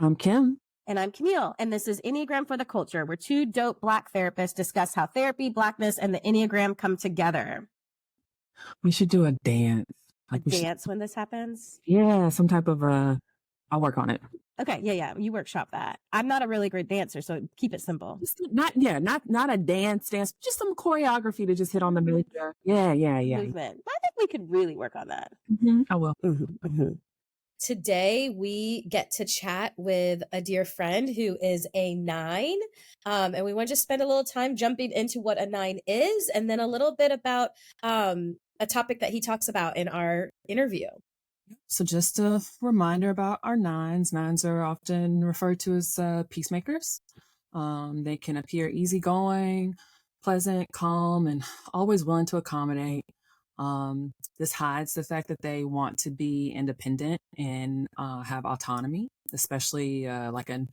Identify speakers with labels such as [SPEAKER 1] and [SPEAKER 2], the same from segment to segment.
[SPEAKER 1] I'm Kim.
[SPEAKER 2] And I'm Camille, and this is Enneagram for the Culture, where two dope Black therapists discuss how therapy, Blackness, and the Enneagram come together.
[SPEAKER 1] We should do a dance.
[SPEAKER 2] Dance when this happens?
[SPEAKER 1] Yeah, some type of I'll work on it.
[SPEAKER 2] Okay, yeah. You workshop that. I'm not a really great dancer, so keep it simple.
[SPEAKER 1] Not a dance, just some choreography to just hit on the major. Yeah.
[SPEAKER 2] Movement. I think we could really work on that.
[SPEAKER 1] Mm-hmm. I will.
[SPEAKER 2] Mm-hmm.
[SPEAKER 3] Today, we get to chat with a dear friend who is a 9. And we want to just spend a little time jumping into what a 9 is, and then a little bit about a topic that he talks about in our interview.
[SPEAKER 1] So just a reminder about our 9s. 9s are often referred to as peacemakers. They can appear easygoing, pleasant, calm, and always willing to accommodate. This hides the fact that they want to be independent and have autonomy, especially like an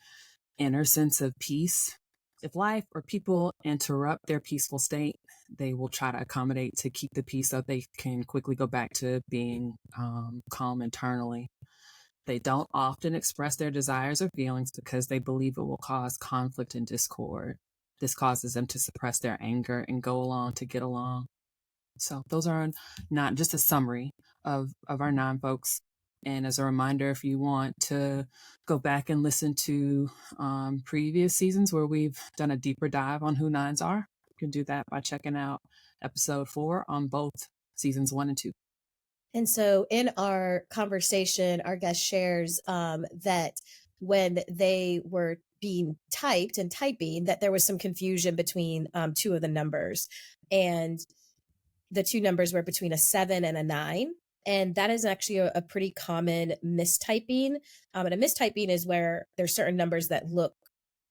[SPEAKER 1] inner sense of peace. If life or people interrupt their peaceful state, they will try to accommodate to keep the peace so they can quickly go back to being calm internally. They don't often express their desires or feelings because they believe it will cause conflict and discord. This causes them to suppress their anger and go along to get along. So those are not just a summary of our 9 folks. And as a reminder, if you want to go back and listen to previous seasons where we've done a deeper dive on who 9s are, you can do that by checking out episode 4 on both seasons 1 and 2.
[SPEAKER 3] And so in our conversation, our guest shares that when they were being typed and typing, that there was some confusion between 2 of the numbers. And the 2 numbers were between a 7 and a 9. And that is actually a pretty common mistyping. And a mistyping is where there's certain numbers that look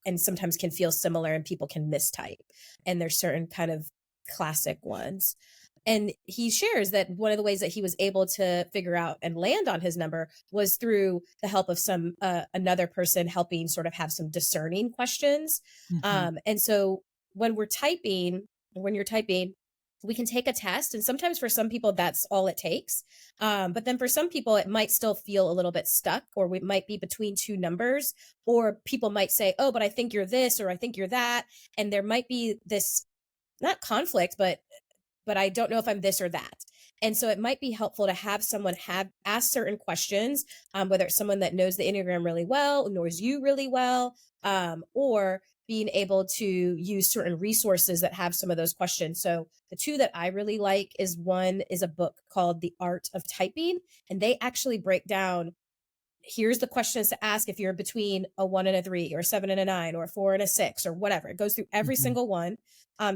[SPEAKER 3] and sometimes can feel similar and people can mistype. And there's certain kind of classic ones. And he shares that one of the ways that he was able to figure out and land on his number was through the help of some another person helping sort of have some discerning questions.
[SPEAKER 1] Mm-hmm.
[SPEAKER 3] And so when you're typing, we can take a test. And sometimes for some people, that's all it takes. But then for some people, it might still feel a little bit stuck, or we might be between 2 numbers, or people might say, oh, but I think you're this, or I think you're that. And there might be this, not conflict, but I don't know if I'm this or that. And so it might be helpful to have someone ask certain questions, whether it's someone that knows the Enneagram really well, knows you really well, or being able to use certain resources that have some of those questions. So the 2 that I really like is a book called The Art of Typing. And they actually break down, here's the questions to ask if you're between a 1 and a 3, or a 7 and a 9, or a 4 and a 6, or whatever. It goes through every single one.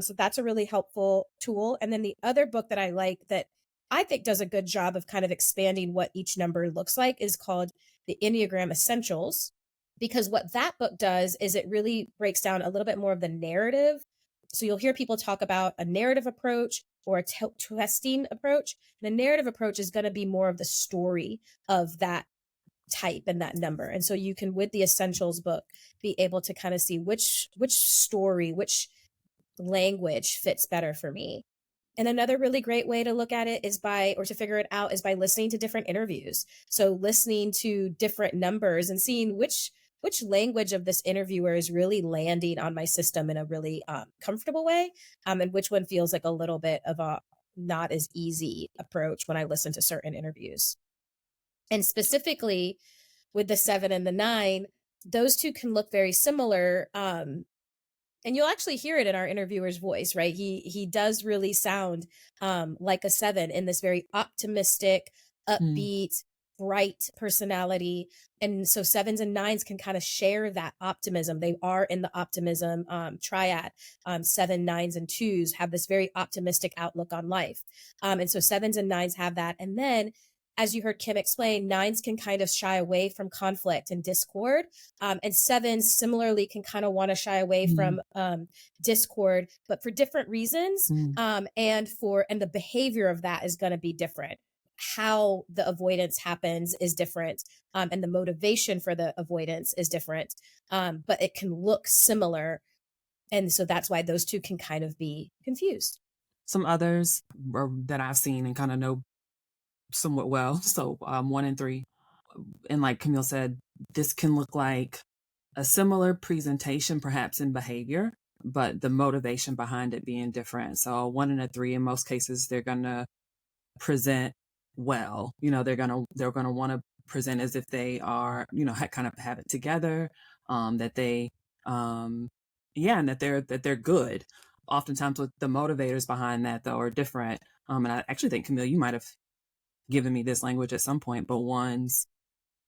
[SPEAKER 3] So that's a really helpful tool. And then the other book that I like that I think does a good job of kind of expanding what each number looks like is called The Enneagram Essentials. Because what that book does is it really breaks down a little bit more of the narrative. So you'll hear people talk about a narrative approach or a testing approach. The narrative approach is going to be more of the story of that type and that number. And so you can, with the Essentials book, be able to kind of see which story, which language fits better for me. And another really great way to look at it is to figure it out is by listening to different interviews. So listening to different numbers and seeing which language of this interviewer is really landing on my system in a really comfortable way, and which one feels like a little bit of a not as easy approach when I listen to certain interviews. And specifically with the 7 and the 9, those 2 can look very similar. And you'll actually hear it in our interviewer's voice, right? He does really sound like a 7 in this very optimistic, upbeat, bright personality. And so 7s and 9s can kind of share that optimism. They are in the optimism triad. 7, 9s, and 2s have this very optimistic outlook on life. And so 7s and 9s have that. And then, as you heard Kim explain, 9s can kind of shy away from conflict and discord. And 7s similarly can kind of want to shy away from discord, but for different reasons. And the behavior of that is going to be different. How the avoidance happens is different. And the motivation for the avoidance is different. But it can look similar. And so that's why those 2 can kind of be confused.
[SPEAKER 1] Some others that I've seen and kind of know somewhat well. So 1 and 3, and like Camille said, this can look like a similar presentation, perhaps in behavior, but the motivation behind it being different. So 1 and a 3, in most cases, they're going to present well. They're going to want to present as if they are, kind of have it together, that they, and that they're good. Oftentimes with the motivators behind that though are different. And I actually think, Camille, you might have given me this language at some point, but one's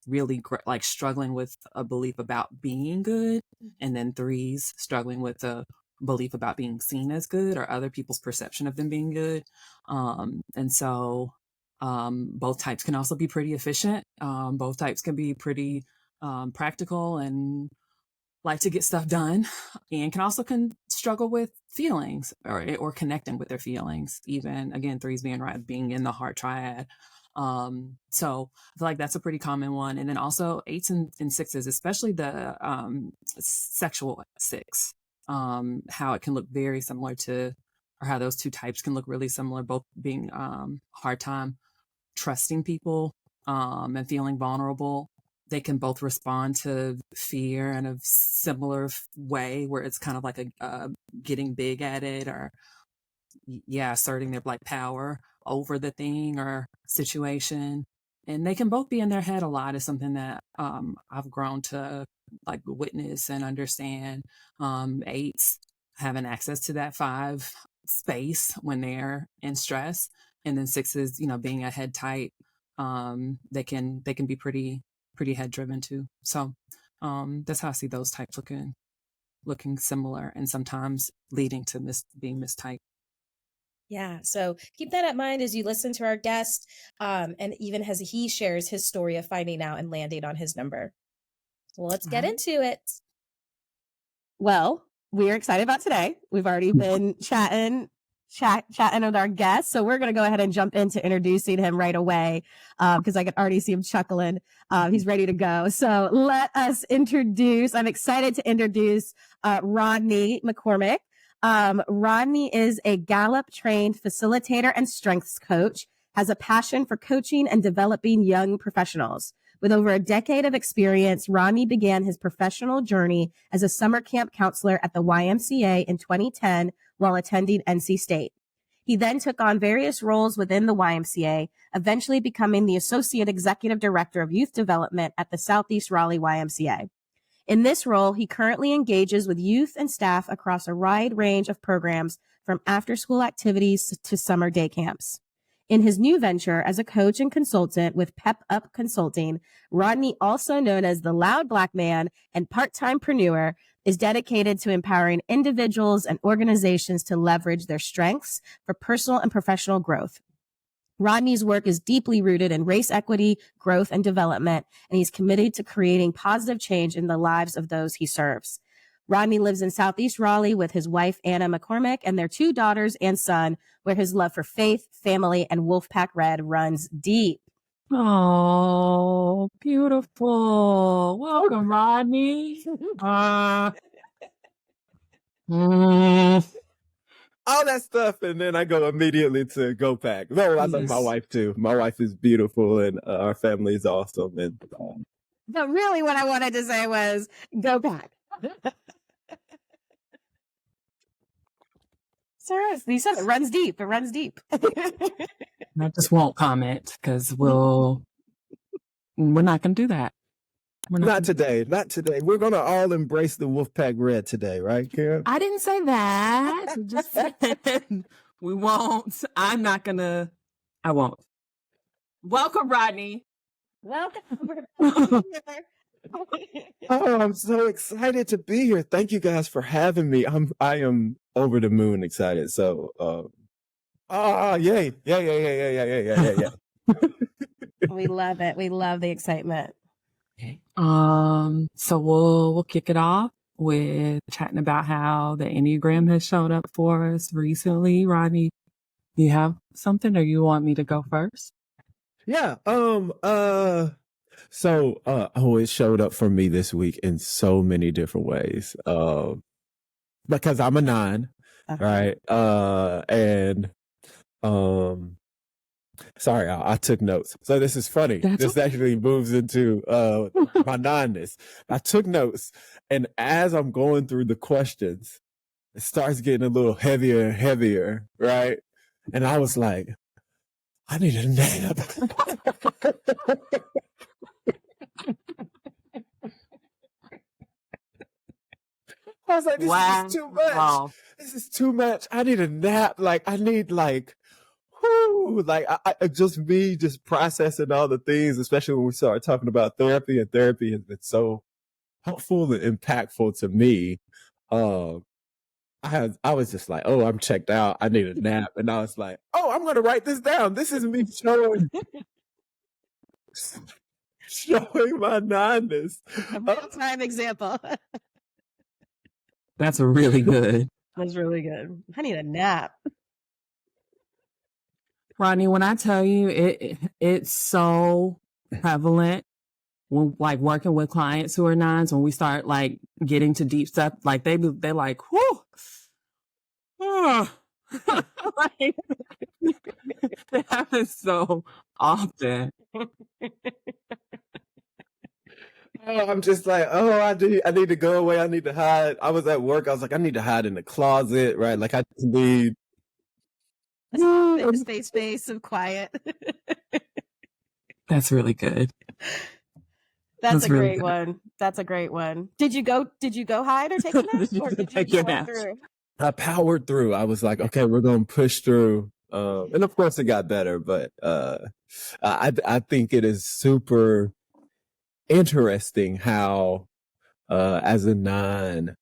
[SPEAKER 1] really like struggling with a belief about being good, and then 3's struggling with a belief about being seen as good or other people's perception of them being good. And so both types can also be pretty efficient. Both types can be pretty practical and like to get stuff done, and can also struggle with feelings or connecting with their feelings. Even again, 3's being in the heart triad. So I feel like that's a pretty common one. And then also 8s and 6s, especially the sexual 6, how it can look very similar to, or how those two types can look really similar, both being hard time trusting people and feeling vulnerable. They can both respond to fear in a similar way, where it's kind of like a getting big at it, or asserting their like power over the thing or situation. And they can both be in their head a lot, is something that I've grown to like witness and understand. 8s having access to that 5 space when they're in stress, and then 6s, being a head type, they can be pretty head driven too. So that's how I see those types looking similar, and sometimes leading to being mistyped.
[SPEAKER 3] Yeah. So keep that in mind as you listen to our guest, and even as he shares his story of finding out and landing on his number. Well, let's get into it.
[SPEAKER 2] Well, we're excited about today. We've already been chatting with our guest. So we're going to go ahead and jump into introducing him right away, because I can already see him chuckling. He's ready to go. So let us I'm excited to introduce Rodney McCormick. Rodney is a Gallup-trained facilitator and strengths coach, has a passion for coaching and developing young professionals. With over a decade of experience, Rodney began his professional journey as a summer camp counselor at the YMCA in 2010 while attending NC State. He then took on various roles within the YMCA, eventually becoming the Associate Executive Director of Youth Development at the Southeast Raleigh YMCA. In this role, he currently engages with youth and staff across a wide range of programs, from after-school activities to summer day camps. In his new venture as a coach and consultant with Pep Up Consulting, Rodney, also known as the Loud Black Man and part-timepreneur, is dedicated to empowering individuals and organizations to leverage their strengths for personal and professional growth. Rodney's work is deeply rooted in race equity, growth, and development, and he's committed to creating positive change in the lives of those he serves. Rodney lives in Southeast Raleigh with his wife, Anna McCormick, and their 2 daughters and son, where his love for faith, family, and Wolfpack Red runs deep.
[SPEAKER 1] Oh, beautiful. Welcome, Rodney.
[SPEAKER 4] All that stuff, and then I go immediately to Go Pack. No, I love my wife too. My wife is beautiful, and our family is awesome. And
[SPEAKER 2] but really, what I wanted to say was Go Pack. Sir, you said it runs deep. It runs deep.
[SPEAKER 1] I just won't comment, because we're not going to do that.
[SPEAKER 4] Not today. We're going to all embrace the Wolfpack Red today, right, Karen?
[SPEAKER 1] I didn't say that. Just said we won't. I won't. Welcome, Rodney.
[SPEAKER 2] Welcome.
[SPEAKER 4] Oh, I'm so excited to be here. Thank you guys for having me. I am over the moon excited. So, yay. Yeah.
[SPEAKER 2] We love it. We love the excitement.
[SPEAKER 1] Okay. So we'll kick it off with chatting about how the Enneagram has shown up for us recently. Rodney, you have something, or you want me to go first?
[SPEAKER 4] Yeah. So it showed up for me this week in so many different ways. Because I'm a 9, right? And Sorry, I took notes. So this is funny. This actually moves into my nonness. I took notes, and as I'm going through the questions, it starts getting a little heavier and heavier, right? And I was like, I need a nap. I was like, this is too much. This is too much. I need a nap. Like, I need I just me just processing all the things, especially when we started talking about therapy, and therapy has been so helpful and impactful to me. I was just like, oh, I'm checked out. I need a nap. And I was like, oh, I'm going to write this down. This is me showing my nonness.
[SPEAKER 2] A real-time example.
[SPEAKER 1] That's really good.
[SPEAKER 2] That's really good. I need a nap.
[SPEAKER 1] Rodney, when I tell you it's so prevalent when like working with clients who are nines, when we start like getting to deep stuff, like they're like, whoo. Like, it happens so often.
[SPEAKER 4] I'm just like, I need to go away. I need to hide. I was at work. I was like, I need to hide in the closet, right? Like I just need
[SPEAKER 2] space of quiet.
[SPEAKER 1] That's really good.
[SPEAKER 2] That's a great one. That's a great one. Did you go hide or take a nap? Or did you
[SPEAKER 1] take your nap?
[SPEAKER 4] I powered through. I was like, okay, we're going to push through. And of course it got better, but I think it is super interesting how as a 9,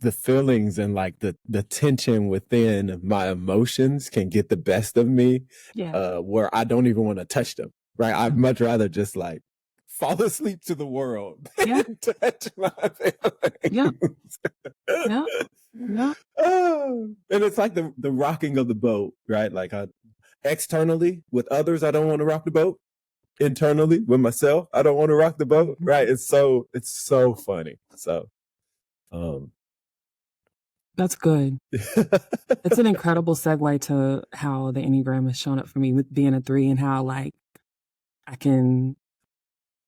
[SPEAKER 4] the feelings and like the tension within my emotions can get the best of me, where I don't even want to touch them, right? I'd much rather just like fall asleep to the world than touch my feelings.
[SPEAKER 1] Yeah.
[SPEAKER 4] And it's like the rocking of the boat, right? Like externally with others, I don't want to rock the boat. Internally with myself, I don't want to rock the boat, right? It's so funny. So,
[SPEAKER 1] that's good. It's an incredible segue to how the Enneagram has shown up for me with being a 3, and how like I can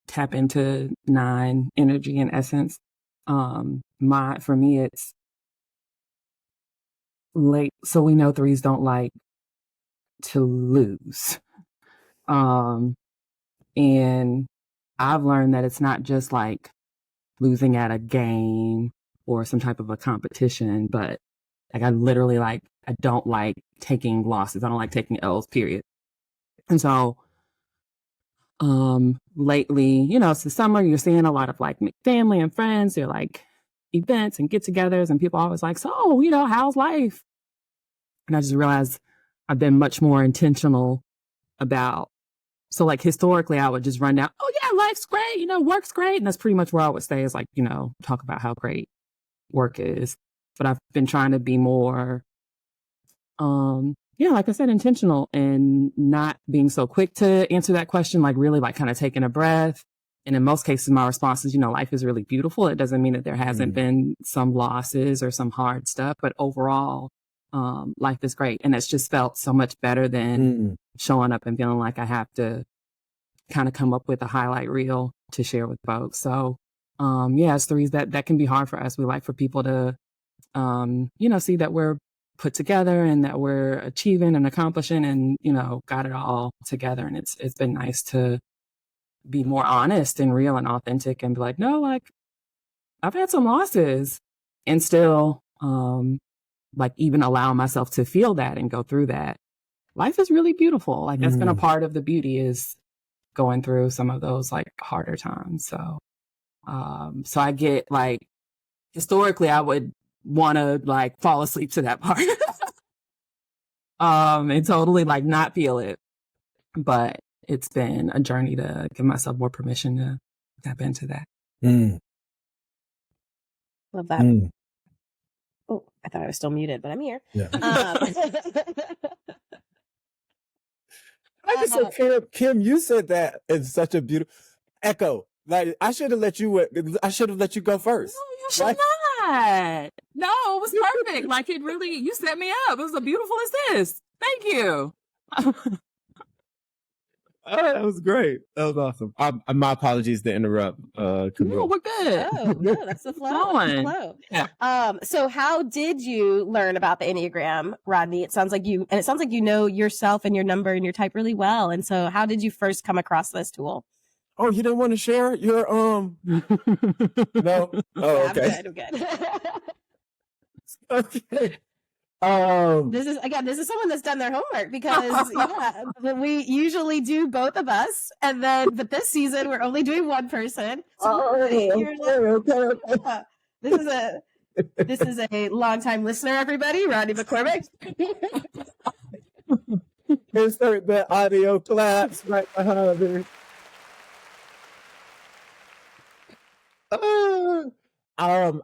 [SPEAKER 1] tap into 9 energy and essence. For me, it's late. So we know 3s don't like to lose. And I've learned that it's not just like losing at a game or some type of a competition, but like I literally I don't like taking losses. I don't like taking L's, period. And so, lately, it's the summer, you're seeing a lot of like family and friends. They're like events and get-togethers, and people are always like, so, how's life? And I just realized I've been much more intentional about, so like historically I would just run down, oh yeah, life's great, work's great. And that's pretty much where I would stay, is like, talk about how great work is. But I've been trying to be more, like I said, intentional, and not being so quick to answer that question, like really like kind of taking a breath. And in most cases, my response is, life is really beautiful. It doesn't mean that there hasn't been some losses or some hard stuff, but overall, life is great. And it's just felt so much better than showing up and feeling like I have to kind of come up with a highlight reel to share with folks. So, as 3s, that can be hard for us. We like for people to, see that we're put together and that we're achieving and accomplishing and, got it all together. And it's been nice to be more honest and real and authentic and be like, no, like I've had some losses, and still, like even allow myself to feel that and go through that. Life is really beautiful. Like that's been a part of the beauty, is going through some of those like harder times. So, so I get like, historically I would want to like fall asleep to that part, and totally like not feel it. But it's been a journey to give myself more permission to tap into that.
[SPEAKER 2] Love that. Oh, I thought I was still muted, but I'm here.
[SPEAKER 4] Yeah. I just said, Kim, you said that in such a beautiful echo. Like I should have let you go first.
[SPEAKER 1] No, you should not. No, it was perfect. Like it really, you set me up. It was as beautiful as this. Thank you.
[SPEAKER 4] Oh, that was great. That was awesome. My apologies to interrupt.
[SPEAKER 1] No,
[SPEAKER 4] Camille.
[SPEAKER 1] we're good.
[SPEAKER 2] Oh, no, that's the flow. That's the
[SPEAKER 1] Going.
[SPEAKER 2] flow.
[SPEAKER 1] Yeah.
[SPEAKER 2] So how did you learn about the Enneagram, Rodney? It sounds like you know yourself and your number and your type really well. And so how did you first come across this tool?
[SPEAKER 4] Oh, you didn't want to share your no? Oh,
[SPEAKER 2] Yeah,
[SPEAKER 4] okay.
[SPEAKER 2] I'm good.
[SPEAKER 4] Okay.
[SPEAKER 2] This is someone that's done their homework because we usually do both of us, but this season we're only doing one person. So
[SPEAKER 4] Okay.
[SPEAKER 2] this is a longtime listener, everybody. Rodney McCormick.
[SPEAKER 4] Insert that audio claps right behind me.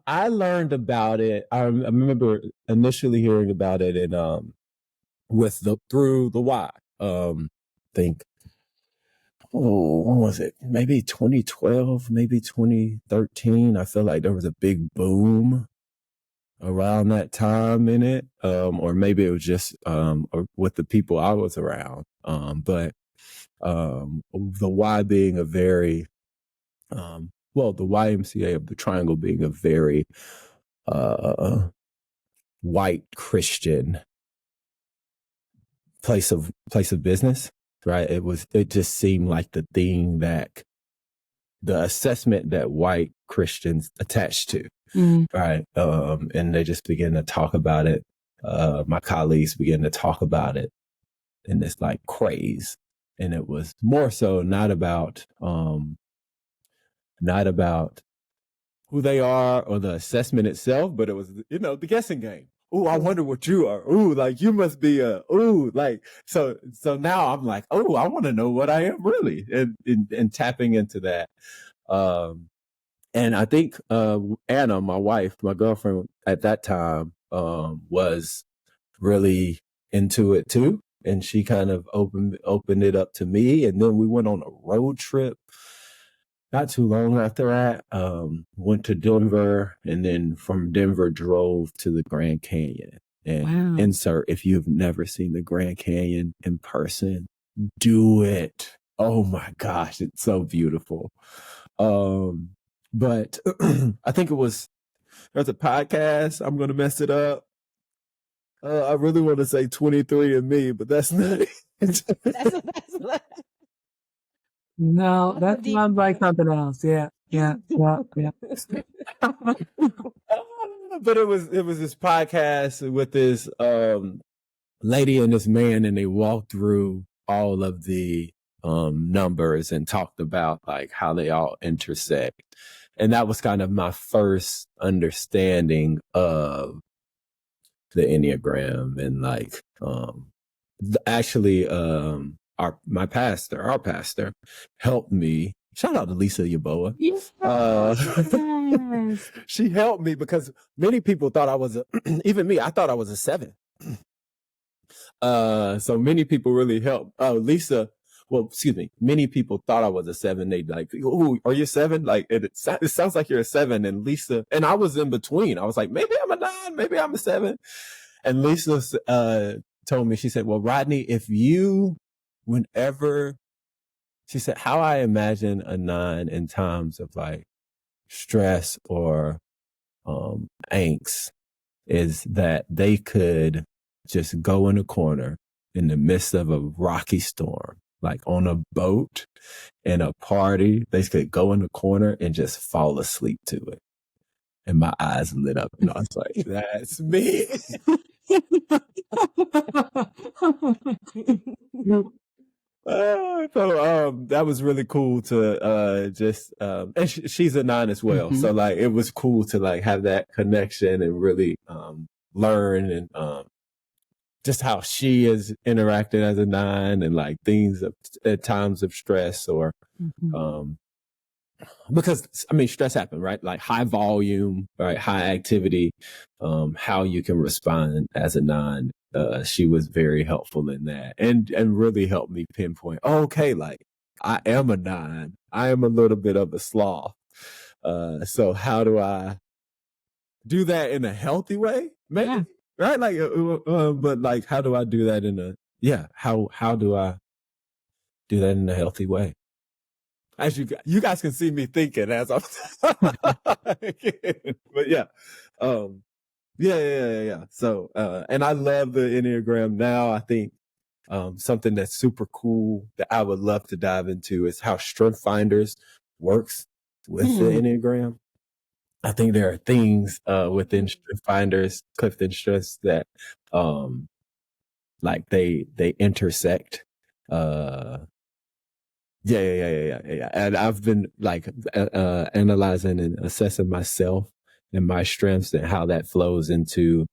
[SPEAKER 4] I learned about it. I remember initially hearing about it and through the Y. Think when was it? Maybe 2012, maybe 2013. I feel like there was a big boom around that time in it. Or maybe it was just or with the people I was around. But the Y being a very the YMCA of the Triangle being a very white Christian place of business, right? It just seemed like the thing that the assessment that white Christians attached to, right? And they just began to talk about it. My colleagues began to talk about it in this like craze. And it was more so not about who they are or the assessment itself, but it was, the guessing game. Oh, I wonder what you are. Oh, like you must be so now I'm like, oh, I want to know what I am really and tapping into that. And I think Anna, my wife, my girlfriend at that time, was really into it too. And she kind of opened it up to me. And then we went on a road trip not too long after that, went to Denver, and then from Denver drove to the Grand Canyon. And insert, if you've never seen the Grand Canyon in person, do it. Oh my gosh, it's so beautiful. But I think there's a podcast. I'm going to mess it up. I really want to say 23andMe, but that's not it.
[SPEAKER 1] No, that sounds like something else. Yeah. But
[SPEAKER 4] it was this podcast with this lady and this man, and they walked through all of the numbers and talked about like how they all intersect. And that was kind of my first understanding of the Enneagram and like our pastor helped me. Shout out to Lisa Yaboa.
[SPEAKER 1] Yes.
[SPEAKER 4] She helped me because many people thought I was even me, I thought I was a 7. So many people really helped. Many people thought I was a 7. They'd like, "Oh, are you a 7?" Like it sounds like you're a 7. And Lisa, and I was in between. I was like, maybe I'm a 9, maybe I'm a 7. And Lisa told me, she said, "Well, Rodney, she said, how I imagine a 9 in times of like stress or angst is that they could just go in a corner in the midst of a rocky storm, like on a boat in a party. They could go in the corner and just fall asleep to it." And my eyes lit up and I was like, that's me. So that was really cool to just and she's a 9 as well. So like it was cool to like have that connection and really learn and just how she is interacting as a 9 and like things at times of stress or because I mean stress happens, right? Like high volume, right? High activity, how you can respond as a 9. She was very helpful in that and really helped me pinpoint, okay, like I am a 9. I am a little bit of a sloth. So how do I do that in a healthy way? Maybe, right? Like, but like, how do I do that in how do I do that in a healthy way? As you guys can see me thinking as I'm, but yeah. Yeah. So, and I love the Enneagram now. I think, something that's super cool that I would love to dive into is how Strength Finders works with the Enneagram. I think there are things, within Strength Finders, Clifton Strengths that, like they intersect. Yeah. And I've been like, analyzing and assessing myself and my strengths and how that flows into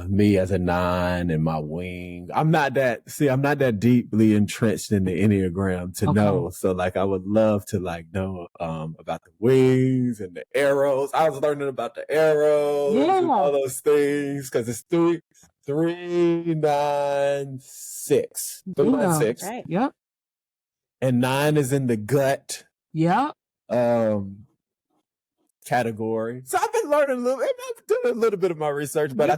[SPEAKER 4] me as a 9 and my wing. I'm not that deeply entrenched in the Enneagram to know. So like, I would love to like know, about the wings and the arrows. I was learning about the arrows and all those things. Cause it's 3, 9, 6. 3, 9, 6.
[SPEAKER 2] Right.
[SPEAKER 1] Yep.
[SPEAKER 4] And 9 is in the gut.
[SPEAKER 1] Yep.
[SPEAKER 4] Category. So I've been learning I've done a little bit of my research, but I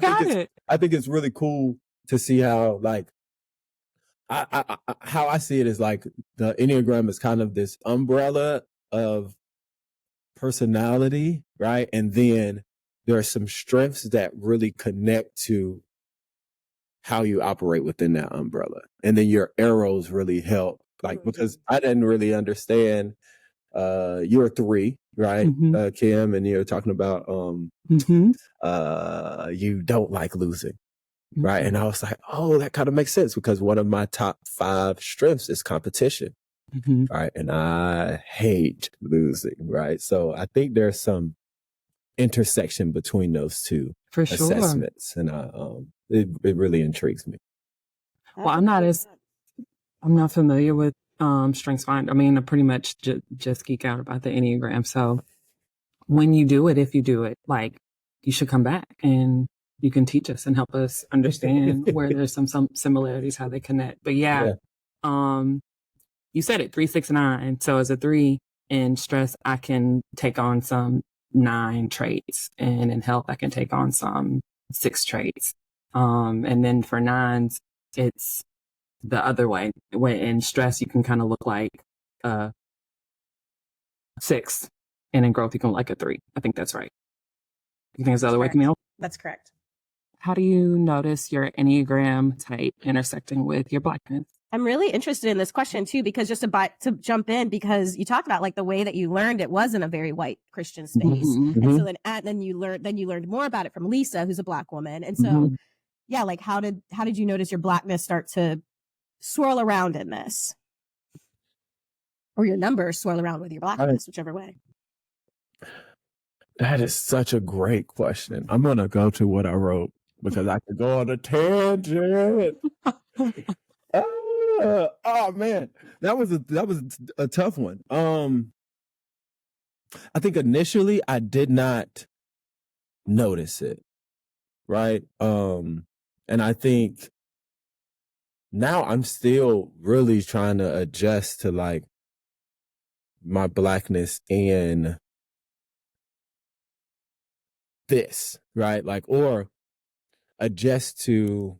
[SPEAKER 4] think it's really cool to see how like how I see it is like the Enneagram is kind of this umbrella of personality, right? And then there are some strengths that really connect to how you operate within that umbrella. And then your arrows really help, like, because I didn't really understand, you're 3, right? Kim, and you're talking about, you don't like losing, right? And I was like, oh, that kind of makes sense because one of my top 5 strengths is competition, right? And I hate losing, right? So I think there's some intersection between those two assessments, and it really intrigues me.
[SPEAKER 1] Well, I'm not familiar with Strengths Finder. I mean, I pretty much just geek out about the Enneagram. So when you do it, if you do it, like, you should come back and you can teach us and help us understand where there's some similarities, how they connect. But yeah. You said it, 3, 6, 9. So as a 3 in stress, I can take on some 9 traits, and in health, I can take on some 6 traits. And then for 9s, it's the other way. When in stress, you can kind of look like 6, and in growth, you can look like a 3. I think that's right. You think it's the other way, Camille?
[SPEAKER 2] That's correct.
[SPEAKER 1] How do you notice your Enneagram type intersecting with your Blackness?
[SPEAKER 2] I'm really interested in this question too, because just to jump in, because you talked about like the way that you learned it was in a very white Christian space. And so then you learned more about it from Lisa, who's a Black woman. And so, yeah, like how did you notice your Blackness start to swirl around in this? Or your numbers swirl around with your Blackness, whichever way.
[SPEAKER 4] That is such a great question. I'm going to go to what I wrote because I could go on a tangent. Oh man, that was a tough one. I think initially I did not notice it, right? And I think now I'm still really trying to adjust to like my Blackness and this, right? Like, or adjust to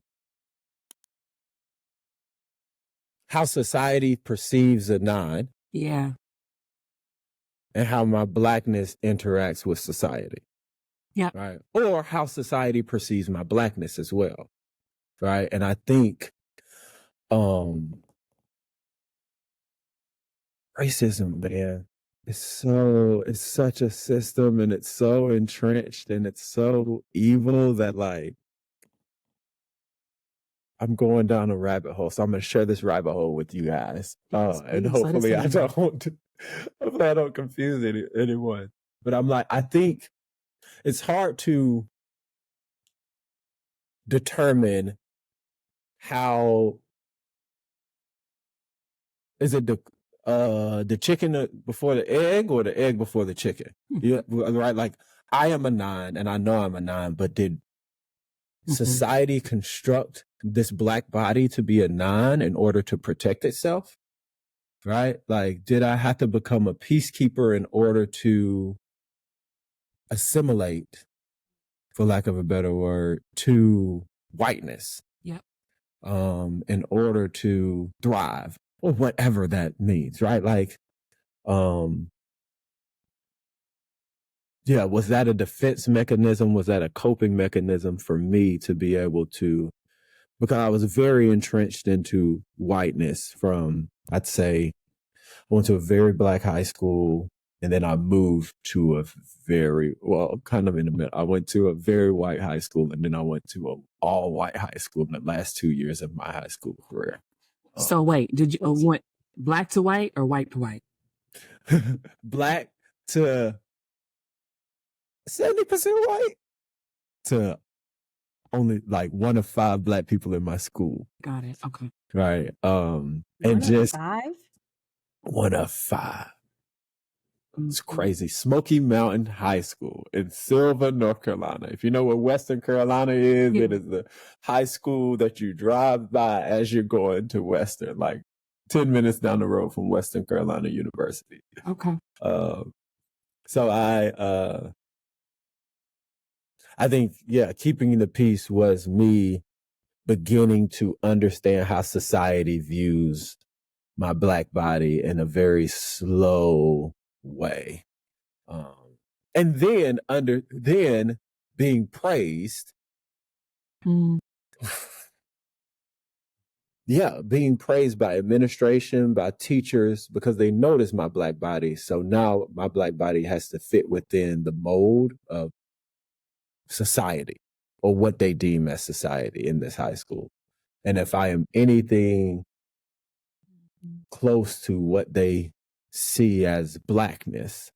[SPEAKER 4] how society perceives a 9.
[SPEAKER 1] Yeah.
[SPEAKER 4] And how my Blackness interacts with society.
[SPEAKER 1] Yeah.
[SPEAKER 4] Right. Or how society perceives my Blackness as well. Right. And I think racism, man, it's such a system, and it's so entrenched, and it's so evil that like I'm going down a rabbit hole. So I'm going to share this rabbit hole with you guys. And hopefully I don't confuse anyone. But I'm like, I think it's hard to determine how is it the chicken before the egg or the egg before the chicken? Yeah, right. Like I am a 9 and I know I'm a 9, but did society construct this Black body to be a 9 in order to protect itself? Right? Like, did I have to become a peacekeeper in order to assimilate, for lack of a better word, to whiteness?
[SPEAKER 1] Yep.
[SPEAKER 4] in order to thrive, or whatever that means, right? Like, yeah, was that a defense mechanism? Was that a coping mechanism for me to be able to, because I was very entrenched into whiteness from, I'd say, I went to a very black high school, and then I moved to a very, well, kind of in the middle. I went to a very white high school, and then I went to an all white high school in the last 2 years of my high school career.
[SPEAKER 1] So wait, did you went black to white or white to white?
[SPEAKER 4] Black to 70% white to only like 1 of 5 black people in my school.
[SPEAKER 1] Got it. Okay.
[SPEAKER 4] Right. And
[SPEAKER 2] One of
[SPEAKER 4] just
[SPEAKER 2] 5?
[SPEAKER 4] 1 of 5. It's crazy. Smoky Mountain High School in Silva, North Carolina. If you know what Western Carolina is,
[SPEAKER 1] Yeah.
[SPEAKER 4] it is the high school that you drive by as you're going to Western, like 10 minutes down the road from Western Carolina University.
[SPEAKER 1] Okay.
[SPEAKER 4] So I think, yeah, keeping the peace was me beginning to understand how society views my black body in a very slow way. And then being praised.
[SPEAKER 1] Mm.
[SPEAKER 4] Yeah, being praised by administration, by teachers, because they notice my black body. So now my black body has to fit within the mold of society, or what they deem as society in this high school. And if I am anything close to what they see as blackness,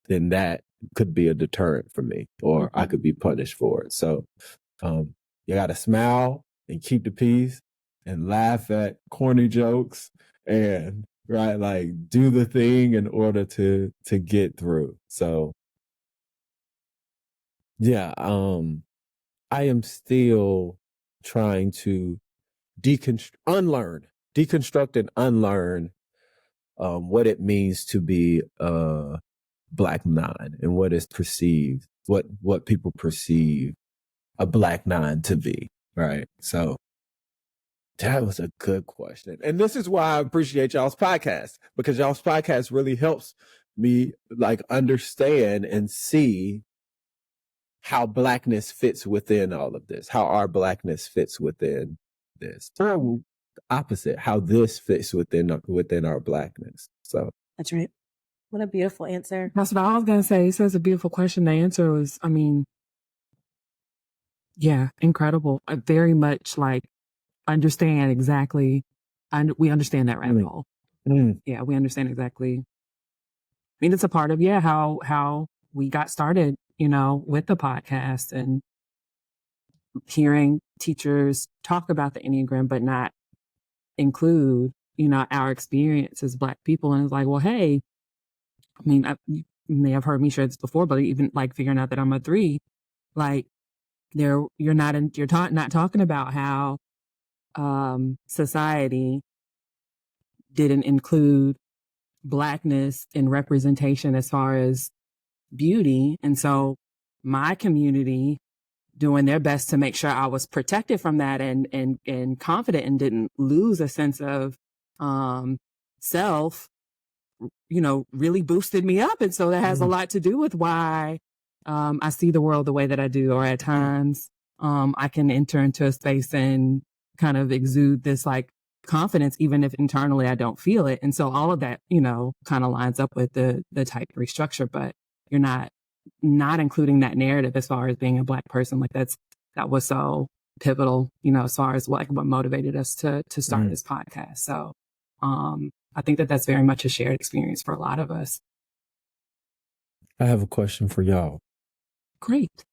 [SPEAKER 4] then that could be a deterrent for me, or I could be punished for it. So you got to smile and keep the peace and laugh at corny jokes and, right, like, do the thing in order to get through. So yeah, I am still trying to deconstruct and unlearn what it means to be a black nine, and what is perceived, what people perceive a black nine to be, right? So that was a good question. And this is why I appreciate y'all's podcast, because y'all's podcast really helps me like understand and see how blackness fits within all of this, how our blackness fits within this, or opposite, how this fits within our blackness. So
[SPEAKER 2] That's right. What a beautiful answer.
[SPEAKER 1] That's what I was gonna say. He says a beautiful question. The answer was, I mean, yeah, incredible. I very much like understand exactly. We understand that rabbit hole. Yeah, we understand exactly. I mean, it's a part of how we got started, with the podcast, and hearing teachers talk about the Enneagram, but not include, our experience as Black people. And it's like, well, hey, I mean, you may have heard me share this before, but even like figuring out that I'm a 3, like you're not talking about how society didn't include Blackness in representation as far as beauty. And so my community doing their best to make sure I was protected from that and confident and didn't lose a sense of self, really boosted me up. And so that has a lot to do with why I see the world the way that I do, or at times I can enter into a space and kind of exude this like confidence, even if internally I don't feel it. And so all of that, kind of lines up with the type 3 structure, but you're not including that narrative as far as being a Black person. Like that was so pivotal, as far as what motivated us to start this podcast. So I think that that's very much a shared experience for a lot of us.
[SPEAKER 4] I have a question for y'all.
[SPEAKER 1] Great.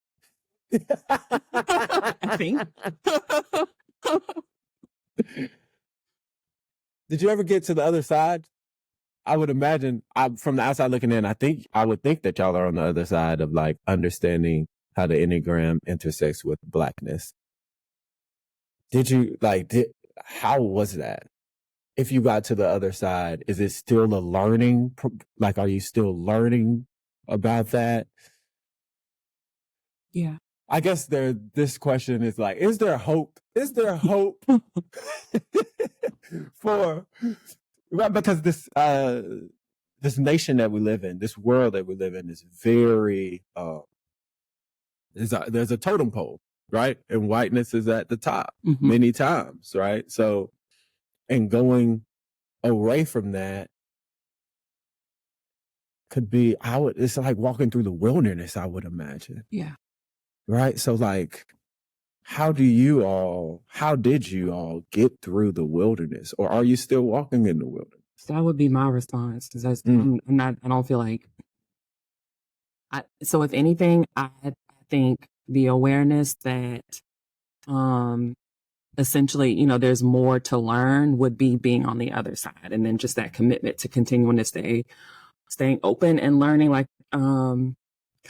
[SPEAKER 1] I think.
[SPEAKER 4] Did you ever get to the other side? I would imagine, from the outside looking in, I would think that y'all are on the other side of like understanding how the Enneagram intersects with Blackness. How was that? If you got to the other side, is it still a learning? Like, are you still learning about that?
[SPEAKER 1] Yeah.
[SPEAKER 4] I guess this question is like, is there hope? Is there hope for, well, because this nation that we live in, this world that we live in is very, there's a totem pole, right? And whiteness is at the top many times, right? So, and going away from that could be, it's like walking through the wilderness, I would imagine.
[SPEAKER 1] Yeah.
[SPEAKER 4] Right. So like, how did you all get through the wilderness, or are you still walking in the wilderness?
[SPEAKER 1] That would be my response. Because I don't feel like, so if anything, I think the awareness that, essentially, you know, there's more to learn would be being on the other side. And then just that commitment to continuing to staying open and learning, like, kind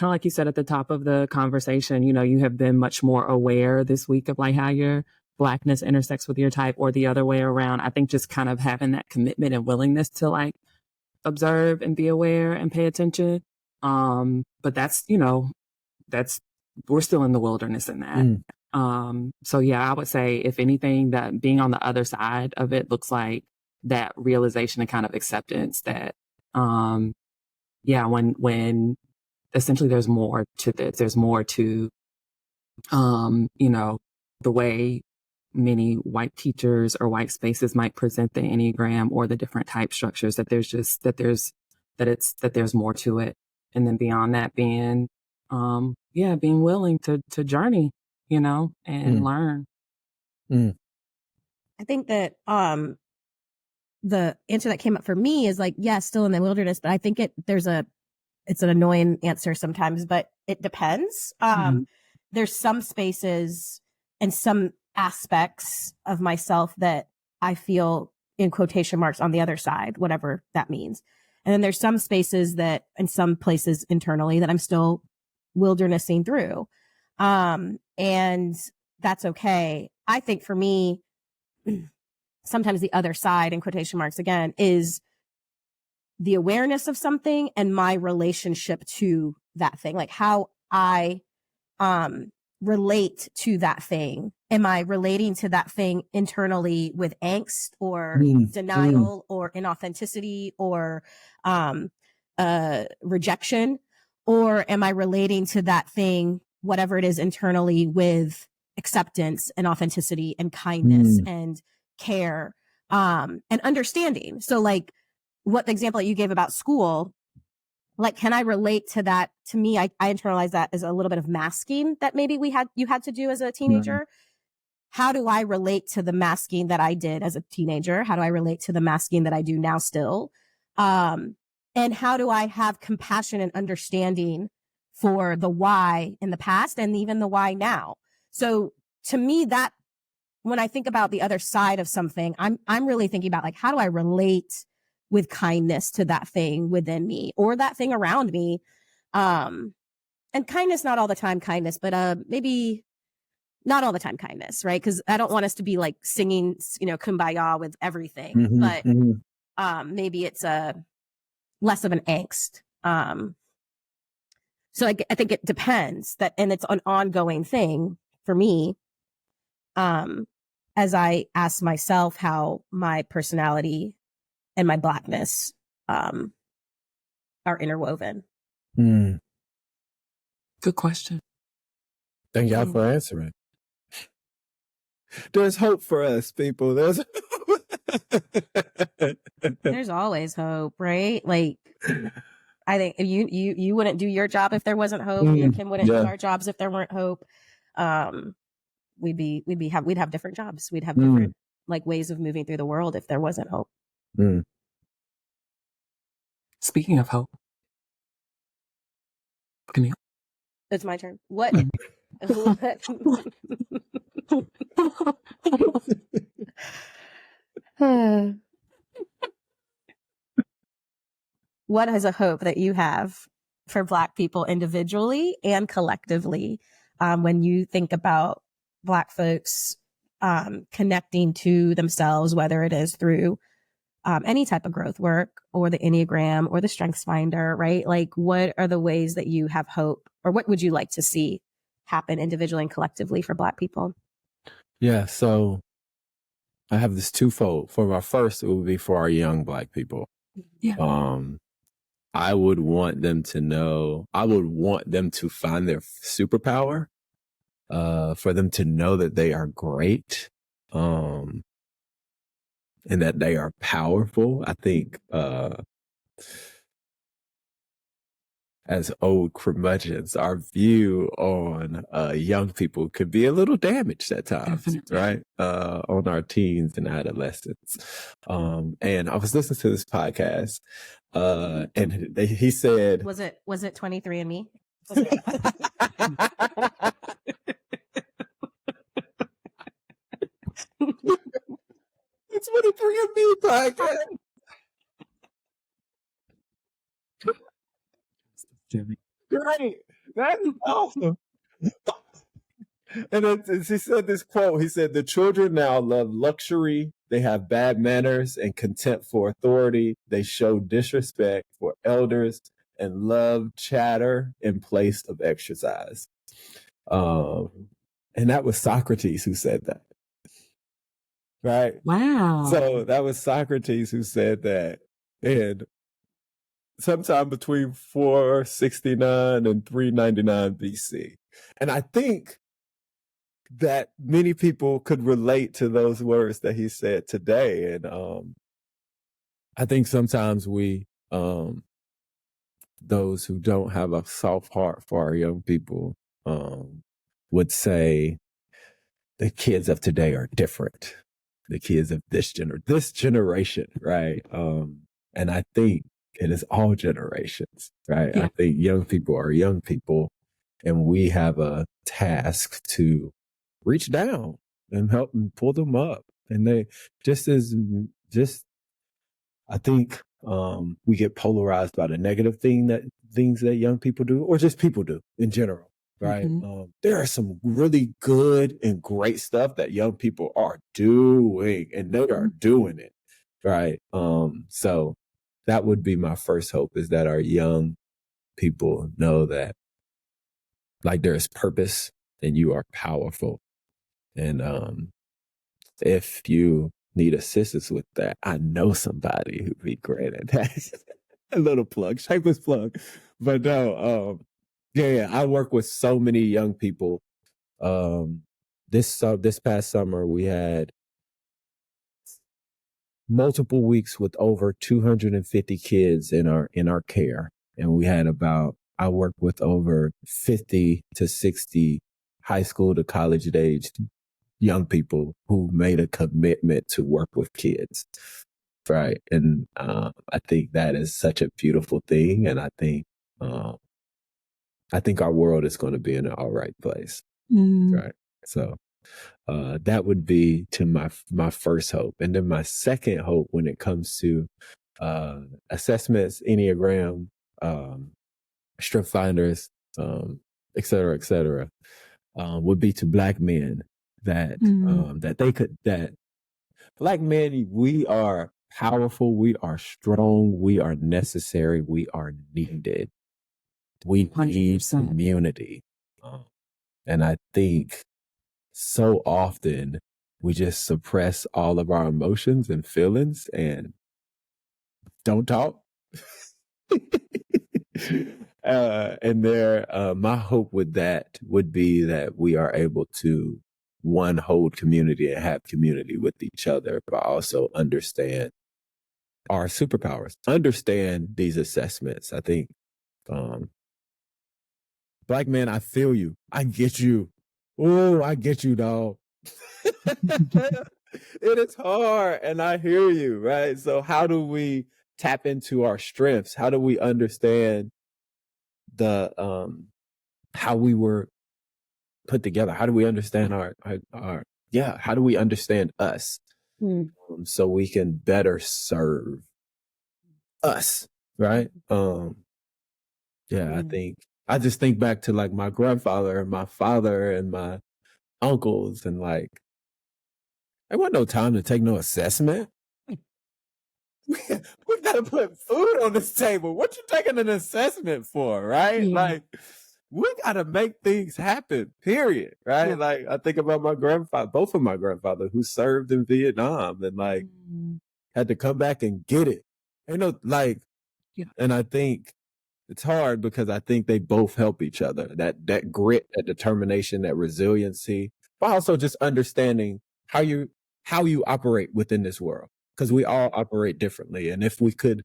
[SPEAKER 1] of like you said at the top of the conversation, you know, you have been much more aware this week of like how your Blackness intersects with your type, or the other way around. I think just kind of having that commitment and willingness to like observe and be aware and pay attention. But that's, you know, we're still in the wilderness in that. So yeah, I would say if anything, that being on the other side of it looks like that realization and kind of acceptance that, when essentially there's more to this, there's more to, you know, the way many white teachers or white spaces might present the Enneagram or the different type structures, that there's more to it. And then beyond that, being willing to journey, you know, and learn.
[SPEAKER 2] I think that, the answer that came up for me is like, yeah, still in the wilderness, but I think it's an annoying answer sometimes, but it depends. There's some spaces and some aspects of myself that I feel in quotation marks on the other side, whatever that means. And then there's some spaces that, in some places internally, that I'm still wildernessing through. And that's okay. I think for me, sometimes the other side, in quotation marks again, is the awareness of something and my relationship to that thing, like how I relate to that thing. Am I relating to that thing internally with angst or denial or inauthenticity or rejection? Or am I relating to that thing, whatever it is, internally with acceptance and authenticity and kindness and care and understanding? So like what the example that you gave about school, like, can I relate to that? To me, I internalize that as a little bit of masking that maybe you had to do as a teenager. How do I relate to the masking that I did as a teenager? How do I relate to the masking that I do now still? And how do I have compassion and understanding for the why in the past and even the why now? So to me, that when I think about the other side of something, I'm really thinking about like, how do I relate with kindness to that thing within me or that thing around me? And kindness, not all the time kindness, but maybe not all the time kindness, right? Because I don't want us to be like singing, you know, kumbaya with everything, but maybe it's less of an angst. So I think it depends and it's an ongoing thing for me. As I ask myself how my personality and my Blackness are interwoven.
[SPEAKER 1] Good question.
[SPEAKER 4] Thank y'all for answering. There's hope for us, people.
[SPEAKER 2] There's always hope, right? Like, I think you wouldn't do your job if there wasn't hope. Me and Kim wouldn't do our jobs if there weren't hope. We'd have different jobs. We'd have different like ways of moving through the world if there wasn't hope.
[SPEAKER 1] Speaking of hope, Camille.
[SPEAKER 2] It's my turn. What? What is a hope that you have for Black people individually and collectively when you think about Black folks connecting to themselves, whether it is through any type of growth work or the Enneagram or the Strengths Finder, right? Like, what are the ways that you have hope, or what would you like to see happen individually and collectively for Black people?
[SPEAKER 4] Yeah. So I have this twofold. For my first, it would be for our young Black people.
[SPEAKER 1] Yeah.
[SPEAKER 4] I would want them to know, I would want them to find their superpower, for them to know that they are great, and that they are powerful. I think, as old curmudgeons, our view on young people could be a little damaged at times,
[SPEAKER 1] Definitely.
[SPEAKER 4] right? On our teens and adolescents. And I was listening to this podcast, and he said,
[SPEAKER 2] Was it 23andMe?
[SPEAKER 4] it's 23andMe podcast.
[SPEAKER 1] Jimmy.
[SPEAKER 4] Great. That is awesome. And he said this quote. He said, "The children now love luxury. They have bad manners and contempt for authority. They show disrespect for elders and love chatter in place of exercise." And that was Socrates who said that. Right?
[SPEAKER 1] Wow.
[SPEAKER 4] So that was Socrates who said that. And sometime between 469 and 399 BC. And I think that many people could relate to those words that he said today. And I think sometimes we, those who don't have a soft heart for our young people, would say the kids of today are different. The kids of this generation, right? And I think it is all generations, right?
[SPEAKER 1] Yeah.
[SPEAKER 4] I think young people are young people, and we have a task to reach down and help and pull them up. And they I think we get polarized by the negative things that young people do, or just people do in general, right?
[SPEAKER 1] Mm-hmm.
[SPEAKER 4] There are some really good and great stuff that young people are doing, and they are doing it, right? So that would be my first hope, is that our young people know that, like, there is purpose and you are powerful. And if you need assistance with that, I know somebody who'd be great at that. A little plug, shameless plug. But no, yeah, I work with so many young people. This past summer, we had multiple weeks with over 250 kids in our care. And we had I work with over 50 to 60 high school to college age young people who made a commitment to work with kids. Right. And I think that is such a beautiful thing. And I think our world is going to be in an all right place. Right. So that would be to my first hope. And then my second hope, when it comes to assessments, Enneagram, strength finders, et cetera, would be to Black men, that Black men, we are powerful, we are strong, we are necessary, we are needed. We need
[SPEAKER 1] 100%.
[SPEAKER 4] community. And I think so often we just suppress all of our emotions and feelings and don't talk. My hope with that would be that we are able to, one, hold community and have community with each other, but also understand our superpowers, understand these assessments. I think, Black men, I feel you. I get you. Oh, I get you, dog. It is hard, and I hear you, right? So how do we tap into our strengths? How do we understand how we were put together? How do we understand how do we understand us? So we can better serve us, right? I just think back to, like, my grandfather and my father and my uncles, and, like, there wasn't no time to take no assessment. We gotta put food on this table. What you taking an assessment for, right?
[SPEAKER 1] Yeah.
[SPEAKER 4] Like, we gotta make things happen, period. Right?
[SPEAKER 2] Yeah.
[SPEAKER 4] Like I think about my grandfather, both of my grandfather who served in Vietnam and like had to come back and get it.
[SPEAKER 1] Yeah.
[SPEAKER 4] And I think it's hard because I think they both help each other. That grit, that determination, that resiliency, but also just understanding how you operate within this world. Because we all operate differently. And if we could,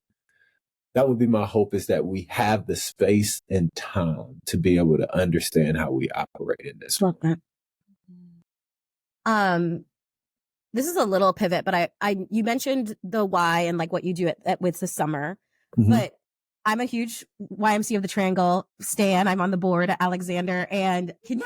[SPEAKER 4] that would be my hope, is that we have the space and time to be able to understand how we operate in this world.
[SPEAKER 2] Love that. This is a little pivot, but you mentioned the why and like what you do with the summer, but I'm a huge YMCA of the Triangle stan. I'm on the board at Alexander, and can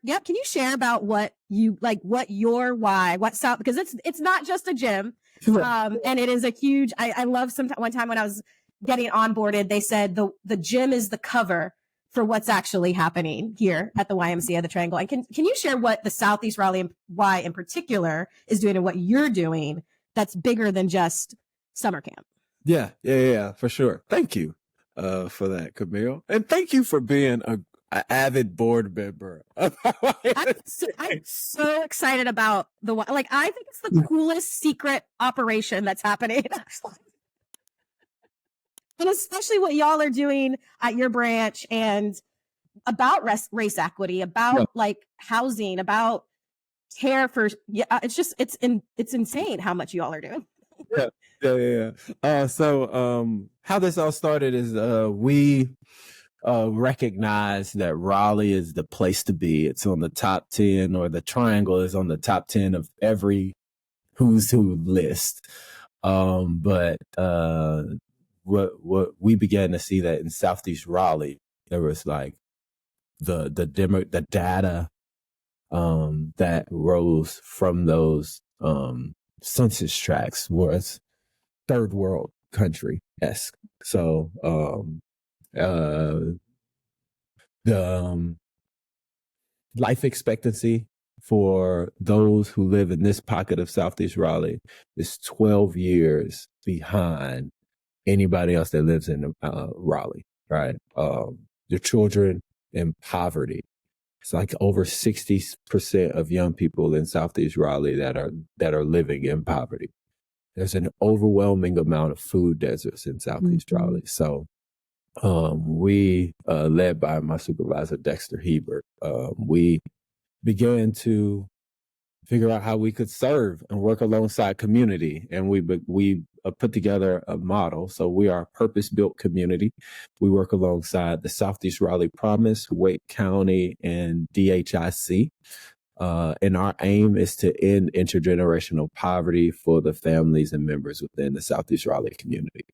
[SPEAKER 2] you share about what you like, what your why, what's up? Because it's not just a gym, and it is a huge. I love one time when I was getting onboarded, they said the gym is the cover for what's actually happening here at the YMCA of the Triangle. And can you share what the Southeast Raleigh Y in particular is doing and what you're doing that's bigger than just summer camp?
[SPEAKER 4] Yeah, for sure. Thank you for that, Camille. And thank you for being an avid board member.
[SPEAKER 2] I'm so excited about I think it's the coolest secret operation that's happening. And especially what y'all are doing at your branch and about race equity, about like housing, about care for, it's insane how much y'all are doing.
[SPEAKER 4] Yeah. So how this all started is we recognize that Raleigh is the place to be. It's on the top 10, or the Triangle is on the top 10 of every who's who list. But what we began to see that in Southeast Raleigh, there was like the data that rose from those census tracts was third world country-esque. So the life expectancy for those who live in this pocket of Southeast Raleigh is 12 years behind anybody else that lives in Raleigh, right? The children in poverty. It's like over 60% of young people in Southeast Raleigh that are living in poverty. There's an overwhelming amount of food deserts in Southeast Raleigh. So we, led by my supervisor, Dexter Hebert, we began to figure out how we could serve and work alongside community. And we put together a model. So we are a purpose-built community. We work alongside the Southeast Raleigh Promise, Wake County, and DHIC. And our aim is to end intergenerational poverty for the families and members within the Southeast Raleigh community.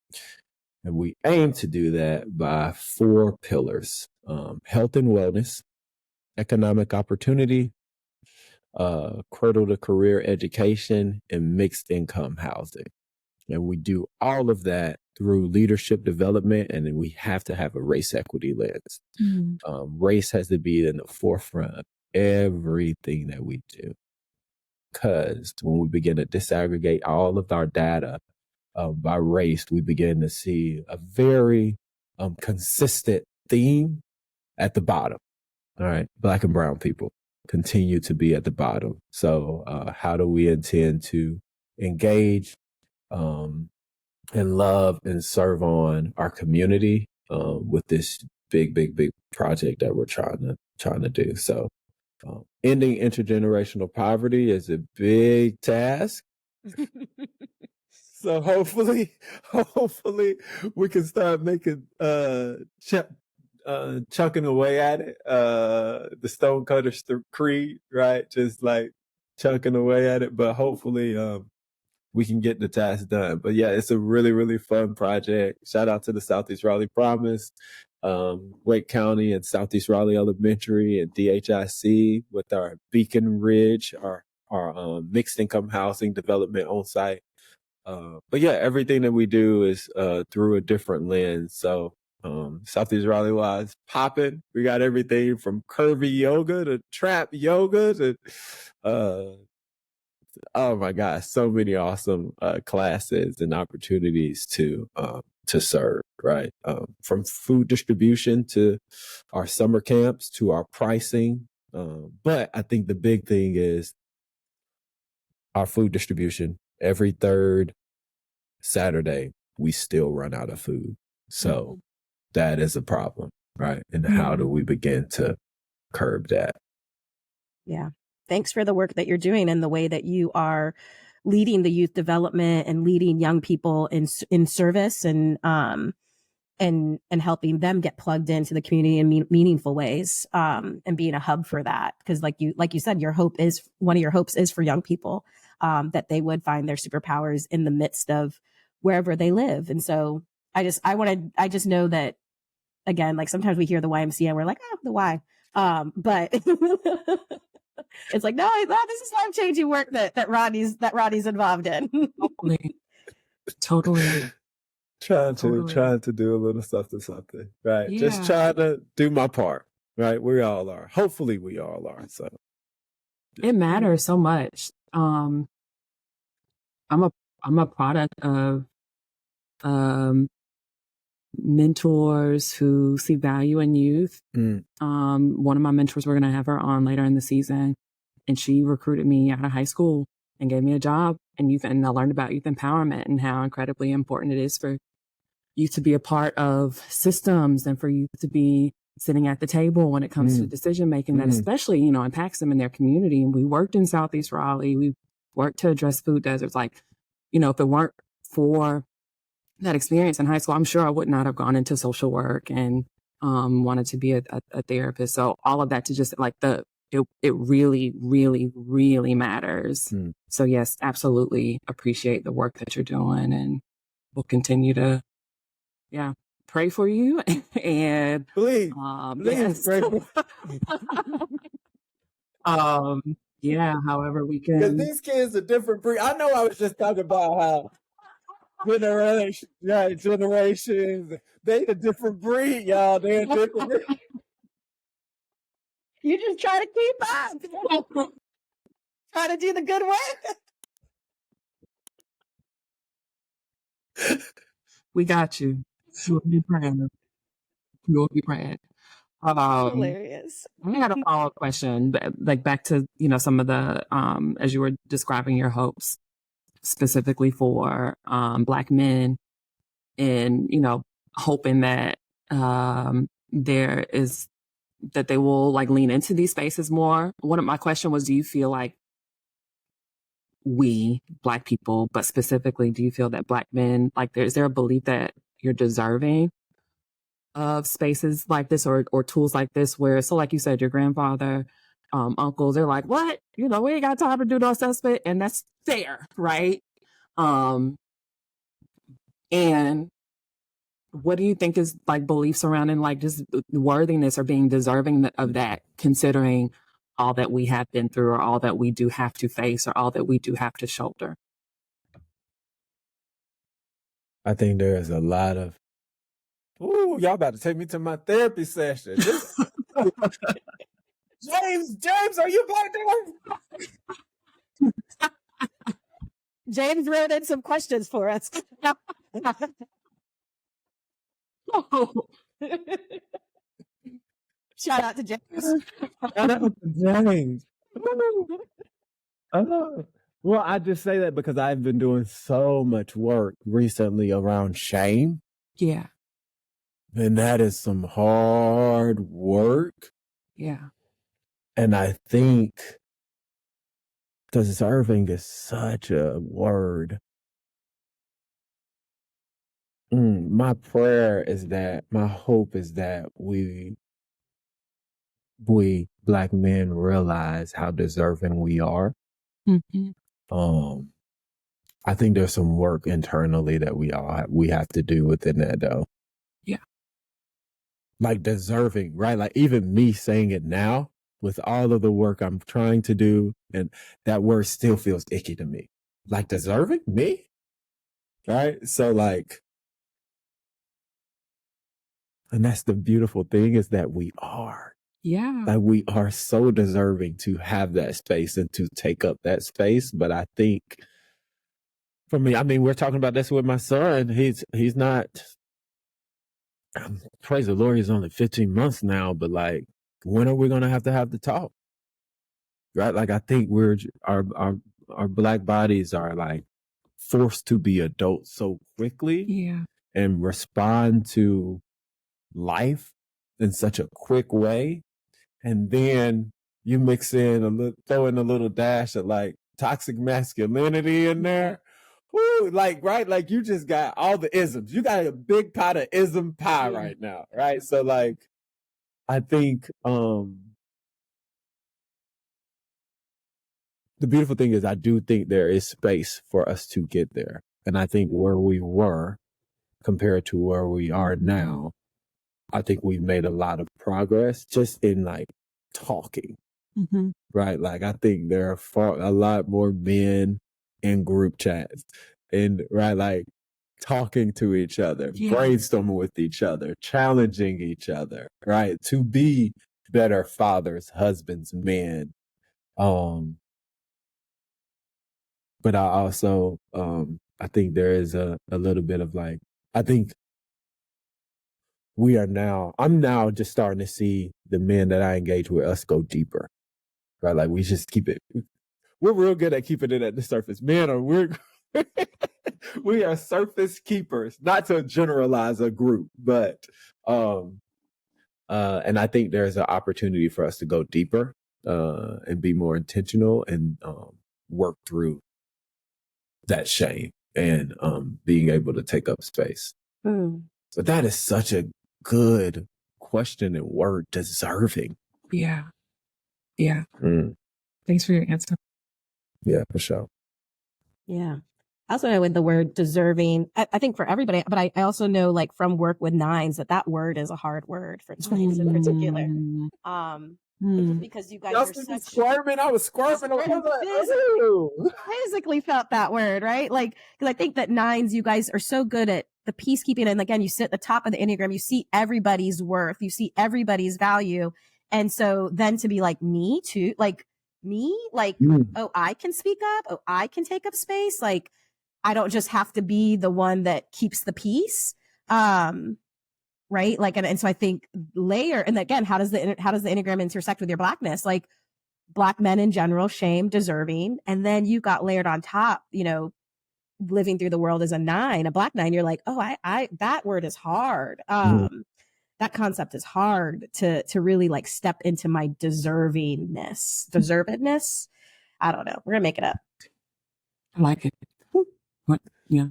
[SPEAKER 4] And we aim to do that by 4 pillars: health and wellness, economic opportunity, cradle to career education, and mixed income housing. And we do all of that through leadership development, and then we have to have a race equity lens. Race has to be in the forefront of everything that we do. Because when we begin to disaggregate all of our data by race, we begin to see a very consistent theme at the bottom. All right, Black and brown people continue to be at the bottom. So how do we intend to engage and love and serve on our community with this big project that we're trying to do? So ending intergenerational poverty is a big task. So hopefully we can start making chucking away at it. The Stonecutters Creed, right? Just like chucking away at it. But hopefully we can get the task done. But yeah, it's a really fun project. Shout out to the Southeast Raleigh Promise, Wake County and Southeast Raleigh Elementary, and DHIC with our Beacon Ridge, our mixed income housing development on site. But yeah, everything that we do is through a different lens. So Southeast Raleigh wise popping. We got everything from curvy yoga to trap yoga to oh my gosh, so many awesome classes and opportunities to to serve, right? From food distribution to our summer camps to our pricing. But I think the big thing is our food distribution. Every third Saturday, we still run out of food. So that is a problem, right? And how do we begin to curb that?
[SPEAKER 2] Yeah. Thanks for the work that you're doing and the way that you are leading the youth development and leading young people in service and helping them get plugged into the community in meaningful ways, and being a hub for that. Because like you said, one of your hopes is for young people, that they would find their superpowers in the midst of wherever they live. And so I just know that, again, like sometimes we hear the YMCA and we're like, the why. But it's like, no, this is life-changing work that Rodney's involved in.
[SPEAKER 1] Totally.
[SPEAKER 4] Trying to do a little something, right?
[SPEAKER 1] Yeah.
[SPEAKER 4] Just trying to do my part, right? We all are. Hopefully we all are. So
[SPEAKER 1] it matters so much. I'm a product of mentors who see value in youth. One of my mentors, we're going to have her on later in the season, and she recruited me out of high school and gave me a job in youth, and I learned about youth empowerment and how incredibly important it is for youth to be a part of systems and for youth to be sitting at the table when it comes to decision making that especially, impacts them in their community. And we worked in Southeast Raleigh. We worked to address food deserts. Like, if it weren't for that experience in high school, I'm sure I would not have gone into social work and wanted to be a therapist. So all of that to just like it really, really, really matters. So yes, absolutely appreciate the work that you're doing, and we'll continue to, pray for you and
[SPEAKER 4] please pray for
[SPEAKER 1] however we
[SPEAKER 4] because
[SPEAKER 1] can.
[SPEAKER 4] these kids are different breed. I know I was just talking about how generations, they a different breed, y'all. They're a different breed.
[SPEAKER 2] You just try to keep up. Try to do the good work.
[SPEAKER 1] We got you. You'll be praying.
[SPEAKER 2] Hilarious.
[SPEAKER 1] I had a follow-up question, like back to, some of the, as you were describing your hopes specifically for Black men and, hoping that that they will like lean into these spaces more. One of my question was, do you feel like we Black people, but specifically, do you feel that Black men, like, is there a belief that you're deserving of spaces like this or tools like this where, so like you said, your grandfather, uncles, they're like, what? We ain't got time to do no assessment, and that's fair, right? And what do you think is like belief surrounding like just worthiness or being deserving of that, considering all that we have been through or all that we do have to face or all that we do have to shoulder?
[SPEAKER 4] I think there is a lot of, y'all about to take me to my therapy session. James, are you Black there?
[SPEAKER 2] James wrote in some questions for us. Shout out to James.
[SPEAKER 4] Shout out to James. Well, I just say that because I've been doing so much work recently around shame.
[SPEAKER 1] Yeah.
[SPEAKER 4] And that is some hard work.
[SPEAKER 1] Yeah.
[SPEAKER 4] And I think deserving is such a word. My prayer is that, my hope is that we Black men realize how deserving we are. I think there's some work internally that we have to do within that, though.
[SPEAKER 1] Yeah.
[SPEAKER 4] Like deserving, right? Like even me saying it now with all of the work I'm trying to do, and that word still feels icky to me. Like deserving? Me? Right? So like, and that's the beautiful thing is that we are.
[SPEAKER 1] Yeah.
[SPEAKER 4] Like we are so deserving to have that space and to take up that space. But I think for me, I mean, we're talking about this with my son. He's not, praise the Lord, he's only 15 months now, but like, when are we going to have the talk? Right? Like, I think our Black bodies are like forced to be adults so quickly and respond to life in such a quick way. And then you mix in throw in a little dash of like toxic masculinity in there. Woo, like, right? Like, you just got all the isms. You got a big pot of ism pie right now, right? So like, I think the beautiful thing is I do think there is space for us to get there. And I think where we were compared to where we are now, I think we've made a lot of progress just in like talking, right? Like, I think there are a lot more men in group chats and, right, like talking to each other, brainstorming with each other, challenging each other, right? To be better fathers, husbands, men. But I also, I think there is a little bit of like, I think I'm now just starting to see the men that I engage with us go deeper, right? Like, we just we're real good at keeping it at the surface. We are surface keepers, not to generalize a group, but, and I think there's an opportunity for us to go deeper, and be more intentional and, work through that shame and, being able to take up space. So that is such a good question and word, deserving.
[SPEAKER 1] Yeah. Thanks for your answer.
[SPEAKER 4] Yeah, for sure.
[SPEAKER 2] Yeah. I also know with the word deserving, I think for everybody, but I also know like from work with nines that word is a hard word for nines in particular. Because you guys are such
[SPEAKER 4] squirming. I was squirming.
[SPEAKER 2] Physically felt that word, right? Like, because I think that nines, you guys are so good at the peacekeeping. And again, you sit at the top of the Enneagram, you see everybody's worth, you see everybody's value. And so then to be like, me too, like me, like, oh, I can speak up. Oh, I can take up space. Like, I don't just have to be the one that keeps the peace. Right. Like, and so I think and again, how does the Enneagram intersect with your Blackness? Like, Black men in general, shame, deserving. And then you got layered on top, living through the world as a 9, a Black 9. You're like, oh, I that word is hard. That concept is hard to really like step into my deservedness. I don't know. We're going to make it up.
[SPEAKER 1] I like it. What? Yeah.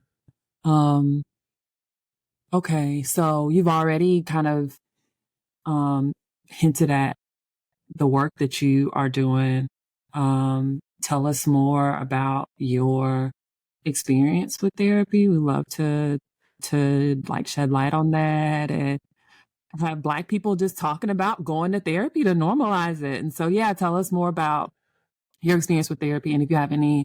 [SPEAKER 1] Okay. So you've already kind of, hinted at the work that you are doing. Tell us more about your experience with therapy. We love to like shed light on that and have Black people just talking about going to therapy to normalize it. And so, yeah, tell us more about your experience with therapy. And if you have any,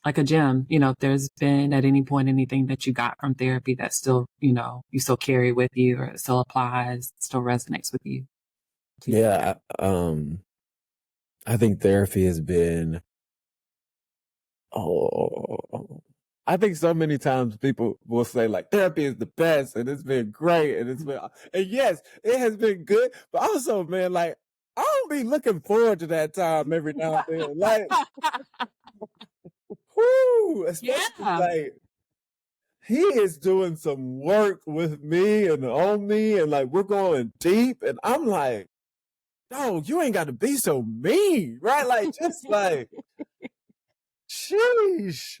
[SPEAKER 1] like a gem, if there's been at any point anything that you got from therapy that still, you still carry with you or it still applies, still resonates with you.
[SPEAKER 4] Yeah. I think therapy has been, I think so many times people will say like therapy is the best and it's been great and yes, it has been good, but also, man, like, I don't be looking forward to that time every now and then. Like, whoo, especially like, he is doing some work with me and on me and like, we're going deep and I'm like, no, you ain't got to be so mean, right? Like, just like, sheesh.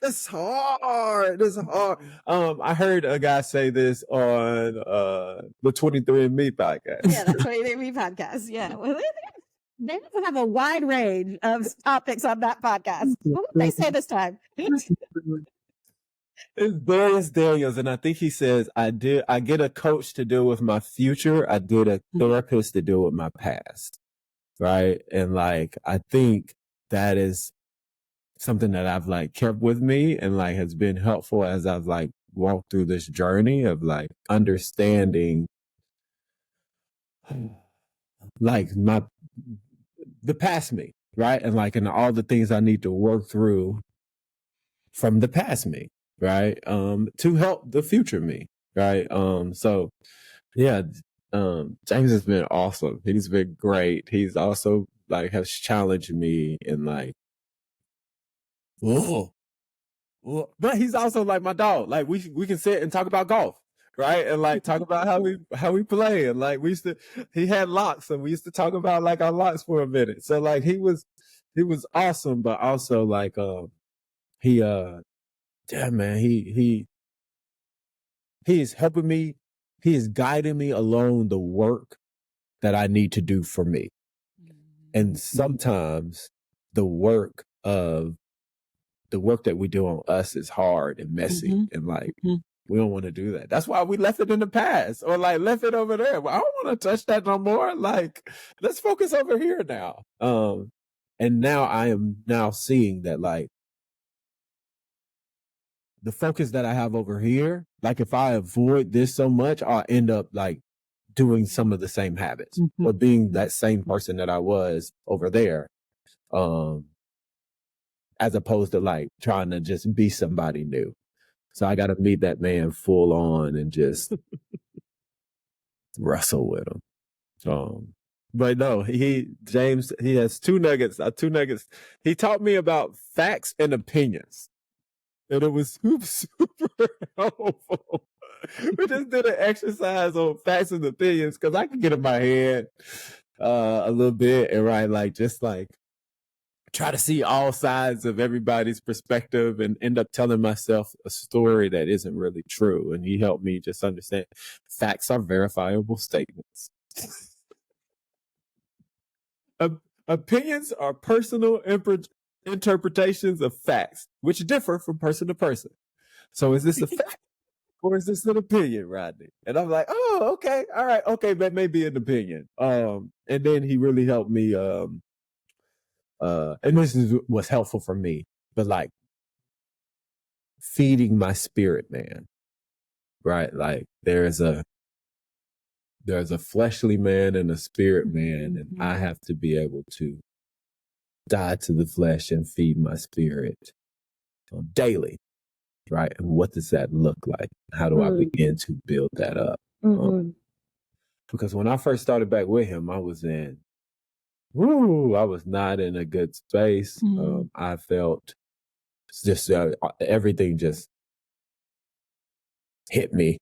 [SPEAKER 4] It's hard. It's hard. I heard a guy say this on the 23andMe podcast.
[SPEAKER 2] Yeah, the 23andMe podcast. Yeah. Well, they have a wide range of topics on that podcast. What did they say this time?
[SPEAKER 4] It's Darius Daniels, and I think he says, I get a coach to deal with my future. I get a therapist to deal with my past. Right. And like, I think that is something that I've like kept with me and like has been helpful as I've like walked through this journey of like understanding like the past me, right? And like, and all the things I need to work through from the past me, right? To help the future me, right? So yeah, James has been awesome. He's been great. He's also like has challenged me in like, whoa, but he's also like my dog. Like we can sit and talk about golf, right? And like talk about how we play. And like he had locks, and we used to talk about like our locks for a minute. So like he was awesome, but also like he yeah, man, he is helping me. He is guiding me along the work that I need to do for me. And sometimes the work that we do on us is hard and messy, and like we don't want to do that. That's why we left it in the past, or like left it over there. Well, I don't want to touch that no more. Like, let's focus over here now. And now I am now seeing that like the focus that I have over here, like if I avoid this so much, I'll end up like doing some of the same habits or being that same person that I was over there. As opposed to like trying to just be somebody new. So I got to meet that man full on and just wrestle with him. But no, James, he has two nuggets. He taught me about facts and opinions. And it was super helpful. We just did an exercise on facts and opinions because I could get in my head a little bit and right, like just like try to see all sides of everybody's perspective and end up telling myself a story that isn't really true. And he helped me just understand facts are verifiable statements. Opinions are personal interpretations of facts, which differ from person to person. So is this a fact or is this an opinion, Rodney? And I'm like, oh, okay. All right. Okay. That may be an opinion. And then he really helped me, and this was helpful for me, but like feeding my spirit man, right? Like there's a fleshly man and a spirit man, and I have to be able to die to the flesh and feed my spirit daily, right? And what does that look like? How do I begin to build that up? Because when I first started back with him, I was not in a good space. I felt just everything just hit me,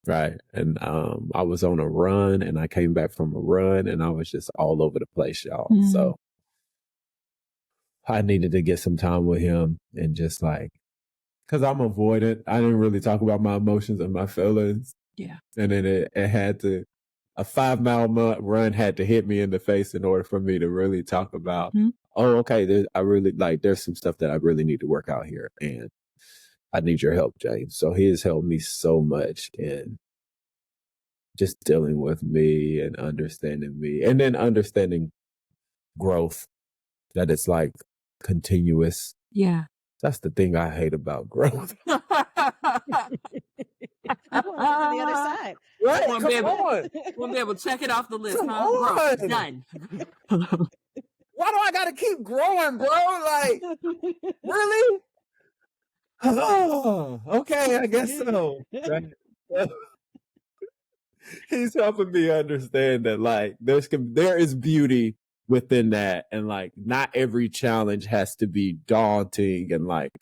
[SPEAKER 4] right? And I was on a run, and I came back from a run, and I was just all over the place, y'all. So I needed to get some time with him and just like, because I'm avoidant. I didn't really talk about my emotions and my feelings.
[SPEAKER 1] Yeah.
[SPEAKER 4] And then it had to, a 5-mile run had to hit me in the face in order for me to really talk about, oh, okay, there's some stuff that I really need to work out here. And I need your help, James. So he has helped me so much in just dealing with me and understanding me, and then understanding growth, that it's like continuous.
[SPEAKER 1] Yeah.
[SPEAKER 4] That's the thing I hate about growth.
[SPEAKER 2] I want to get to the other side.
[SPEAKER 4] Right?
[SPEAKER 1] Won't be able to check it off the list.
[SPEAKER 4] Come
[SPEAKER 1] huh?
[SPEAKER 4] on.
[SPEAKER 1] Growth, done.
[SPEAKER 4] Why do I gotta keep growing, bro? Like, really? Oh, okay, I guess so. Right? He's helping me understand that like there is beauty within that, and like not every challenge has to be daunting, and like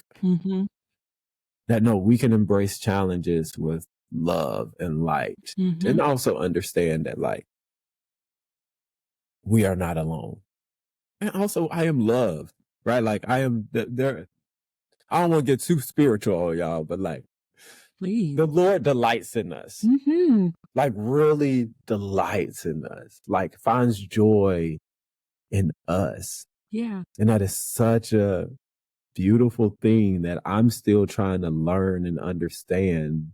[SPEAKER 4] that no, we can embrace challenges with love and light, and also understand that like we are not alone. And also I am loved, right? Like I am there. I don't want to get too spiritual, y'all, but like,
[SPEAKER 1] Please.
[SPEAKER 4] the Lord delights in us, like really delights in us, like finds joy in us.
[SPEAKER 1] Yeah.
[SPEAKER 4] And that is such a beautiful thing that I'm still trying to learn and understand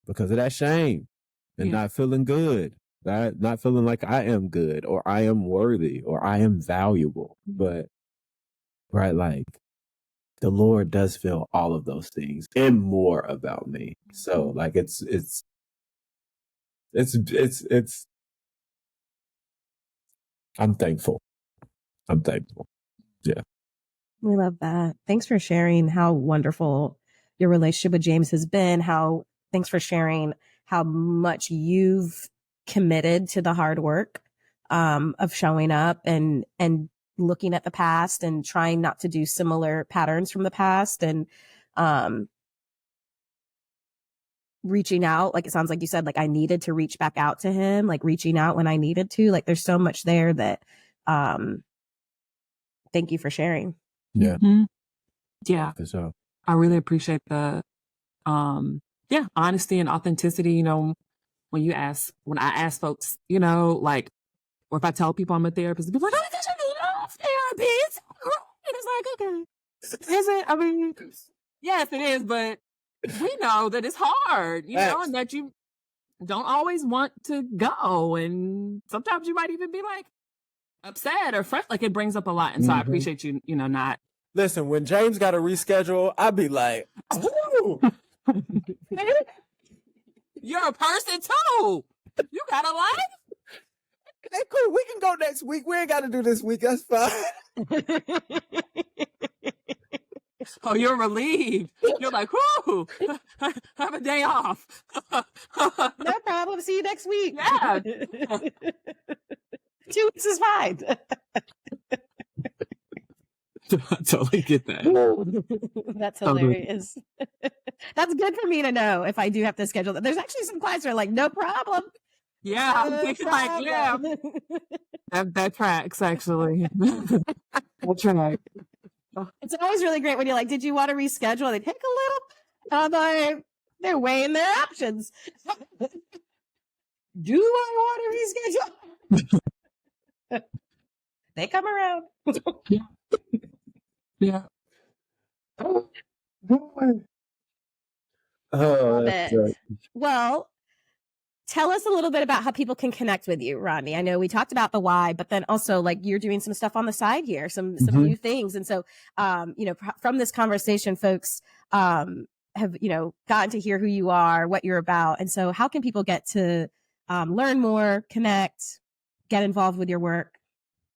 [SPEAKER 4] because of that shame and not feeling good, not feeling like I am good or I am worthy or I am valuable. But right, like the Lord does feel all of those things and more about me. So like it's I'm thankful. I'm thankful. Yeah.
[SPEAKER 2] We love that. Thanks for sharing how wonderful your relationship with James has been. Thanks for sharing how much you've committed to the hard work of showing up and looking at the past and trying not to do similar patterns from the past, and reaching out. Like, it sounds like you said, like, I needed to reach back out to him, like reaching out when I needed to. Like, there's so much there that thank you for sharing.
[SPEAKER 4] Yeah.
[SPEAKER 1] Mm-hmm. Yeah.
[SPEAKER 4] For sure.
[SPEAKER 1] I really appreciate the honesty and authenticity. You know, when I ask folks, you know, like, or if I tell people I'm a therapist, people are like, oh, that's a therapy. It's so great. And it's like, okay. Is it? I mean, yes, it is, but we know that it's hard, you know, and that you don't always want to go. And sometimes you might even be like upset or fresh. Like, it brings up a lot. And so I appreciate you, you know, not.
[SPEAKER 4] Listen, when James got to reschedule, I'd be like, ooh.
[SPEAKER 1] You're a person too. You got a life.
[SPEAKER 4] Hey, cool. We can go next week. We ain't got to do this week. That's fine.
[SPEAKER 1] Oh, you're relieved. You're like, whoo, have a day off.
[SPEAKER 2] No problem. See you next week.
[SPEAKER 1] Yeah.
[SPEAKER 2] 2 weeks is fine.
[SPEAKER 1] I totally get that.
[SPEAKER 2] That's hilarious. That's good for me to know if I do have to schedule that. There's actually some clients who are like, no problem.
[SPEAKER 1] Yeah, I'm thinking like, yeah. That tracks, actually. That tracks.
[SPEAKER 2] It's always really great when you're like, did you want to reschedule? They take a little, they're weighing their options. Do I want to reschedule? They come around.
[SPEAKER 1] Yeah.
[SPEAKER 4] Oh, that's right.
[SPEAKER 2] Well, tell us a little bit about how people can connect with you, Rodney. I know we talked about the why, but then also, like, you're doing some stuff on the side here, some new things. And so, you know, from this conversation, folks have, you know, gotten to hear who you are, what you're about. And so how can people get to learn more, connect, get involved with your work?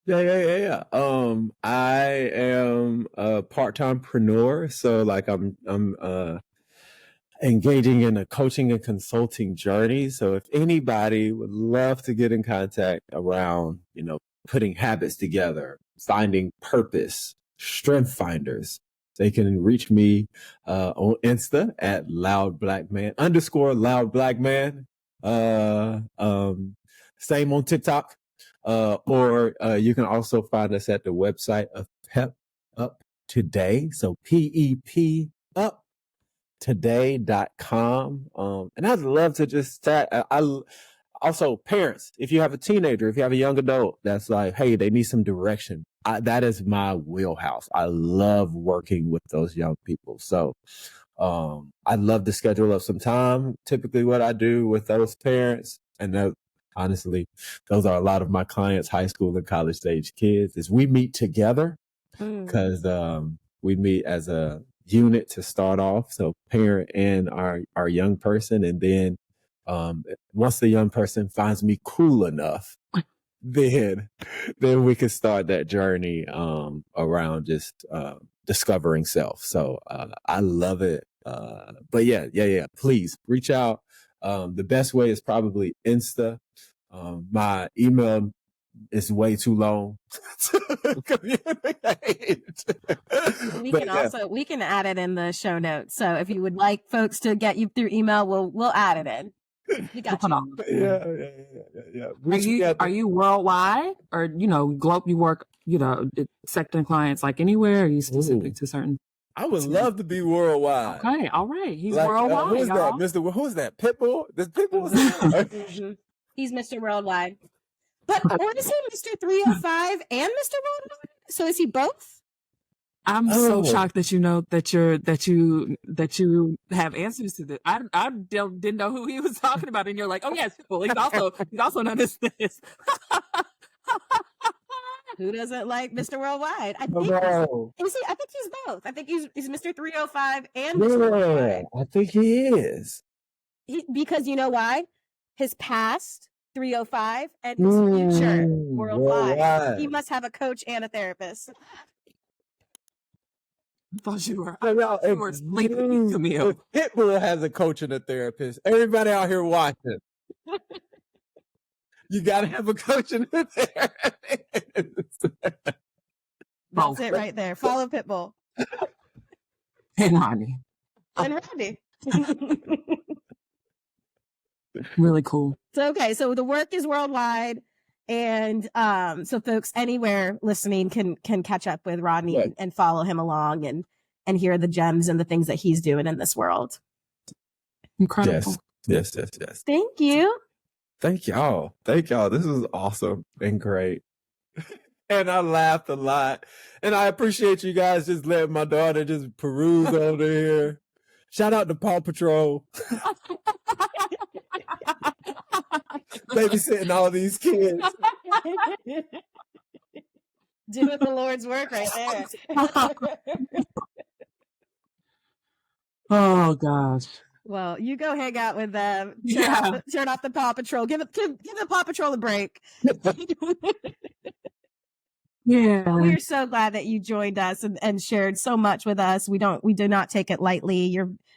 [SPEAKER 4] Yeah. I am a part-timepreneur, so like I'm engaging in a coaching and consulting journey. So if anybody would love to get in contact around, you know, putting habits together, finding purpose, strength finders, they can reach me on Insta at @loudblackman _loudblackman. Same on TikTok. Or you can also find us at the website of Pep Up Today. So PEP Up today.com. And I'd love to just chat. Also, parents, if you have a teenager, if you have a young adult that's like, hey, they need some direction, that is my wheelhouse. I love working with those young people. So I'd love to schedule up some time. Typically what I do with those parents, and honestly, those are a lot of my clients, high school and college stage kids, is we meet together because we meet as a unit to start off. So parent and our young person. And then once the young person finds me cool enough, then we can start that journey around just discovering self. So I love it. But yeah. Please reach out. The best way is probably Insta. My email is way too long to communicate.
[SPEAKER 2] We can add it in the show notes. So if you would like folks to get you through email, we'll add it in. You got you.
[SPEAKER 4] Yeah.
[SPEAKER 1] Are you worldwide, or, you know, you work, you know, sector clients like anywhere? Are you specific to certain?
[SPEAKER 4] I would love to be worldwide.
[SPEAKER 1] Okay, all right. He's like, worldwide.
[SPEAKER 4] Who's that, Mr. Who's that? Pitbull? This Pitbull?
[SPEAKER 2] He's Mr. Worldwide. But what is he, Mr. 305 and Mr. Worldwide? So is he both?
[SPEAKER 1] I'm so shocked that you know that you have answers to this. I didn't know who he was talking about, and you're like, oh yes, well, he's also known as this.
[SPEAKER 2] Who doesn't like Mr. Worldwide? I think he's both. I think he's Mr. 305 and Mr. Worldwide.
[SPEAKER 4] I think he is.
[SPEAKER 2] Because you know why? His past 305 and his future worldwide.
[SPEAKER 4] worldwide.
[SPEAKER 2] He must have a coach and a therapist.
[SPEAKER 1] I thought you were.
[SPEAKER 4] I know,
[SPEAKER 1] You were sleeping, Camille.
[SPEAKER 4] if Pitbull has a coach and a therapist, everybody out here watching, you got to have a coach and a therapist.
[SPEAKER 2] That's it right there. Follow Pitbull
[SPEAKER 1] Hey, Rodney.
[SPEAKER 2] and Rodney.
[SPEAKER 1] Really cool.
[SPEAKER 2] So, okay. So the work is worldwide. And so folks anywhere listening can catch up with Rodney
[SPEAKER 4] Right.
[SPEAKER 2] and follow him along and hear the gems and the things that he's doing in this world.
[SPEAKER 1] Incredible.
[SPEAKER 4] Yes.
[SPEAKER 2] Thank you.
[SPEAKER 4] Thank y'all. This was awesome and great. And I laughed a lot. And I appreciate you guys just letting my daughter just peruse over here. Shout out to Paw Patrol. Babysitting all these kids.
[SPEAKER 2] Doing the Lord's work right there.
[SPEAKER 1] Oh gosh.
[SPEAKER 2] Well, you go hang out with them.
[SPEAKER 1] Yeah.
[SPEAKER 2] Turn off the Paw Patrol. Give the Paw Patrol a break.
[SPEAKER 1] Yeah.
[SPEAKER 2] We're so glad that you joined us and shared so much with us. We do not take it lightly.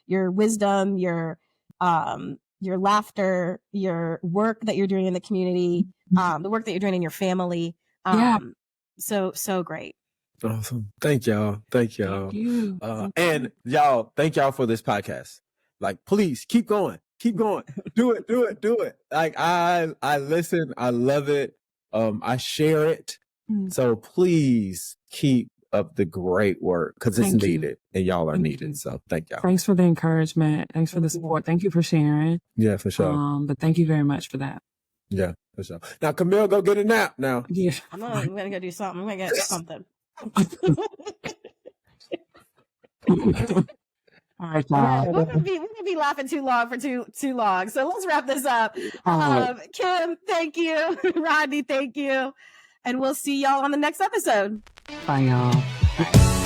[SPEAKER 2] Your wisdom, your laughter, your work that you're doing in the community, the work that you're doing in your family. So great.
[SPEAKER 4] Awesome. Thank y'all.
[SPEAKER 1] Thank you.
[SPEAKER 4] And y'all, thank y'all for this podcast. Like, please keep going. Do it. Like I listen. I love it. I share it. So please keep up the great work because it's
[SPEAKER 1] Thank you.
[SPEAKER 4] needed and y'all are
[SPEAKER 1] Thank
[SPEAKER 4] needed.
[SPEAKER 1] you.
[SPEAKER 4] So thank y'all.
[SPEAKER 1] Thanks for the encouragement. Thanks for the support. Thank you for sharing.
[SPEAKER 4] Yeah, for sure.
[SPEAKER 1] But thank you very much for that.
[SPEAKER 4] Yeah, for sure. Now, Camille, go get a nap now.
[SPEAKER 1] Yeah.
[SPEAKER 2] I'm gonna go do something. I'm gonna get something.
[SPEAKER 1] All right, y'all.
[SPEAKER 2] We're gonna be laughing too long for too long. So let's wrap this up. Kim, thank you. Rodney, thank you. And we'll see y'all on the next episode.
[SPEAKER 1] Bye, y'all.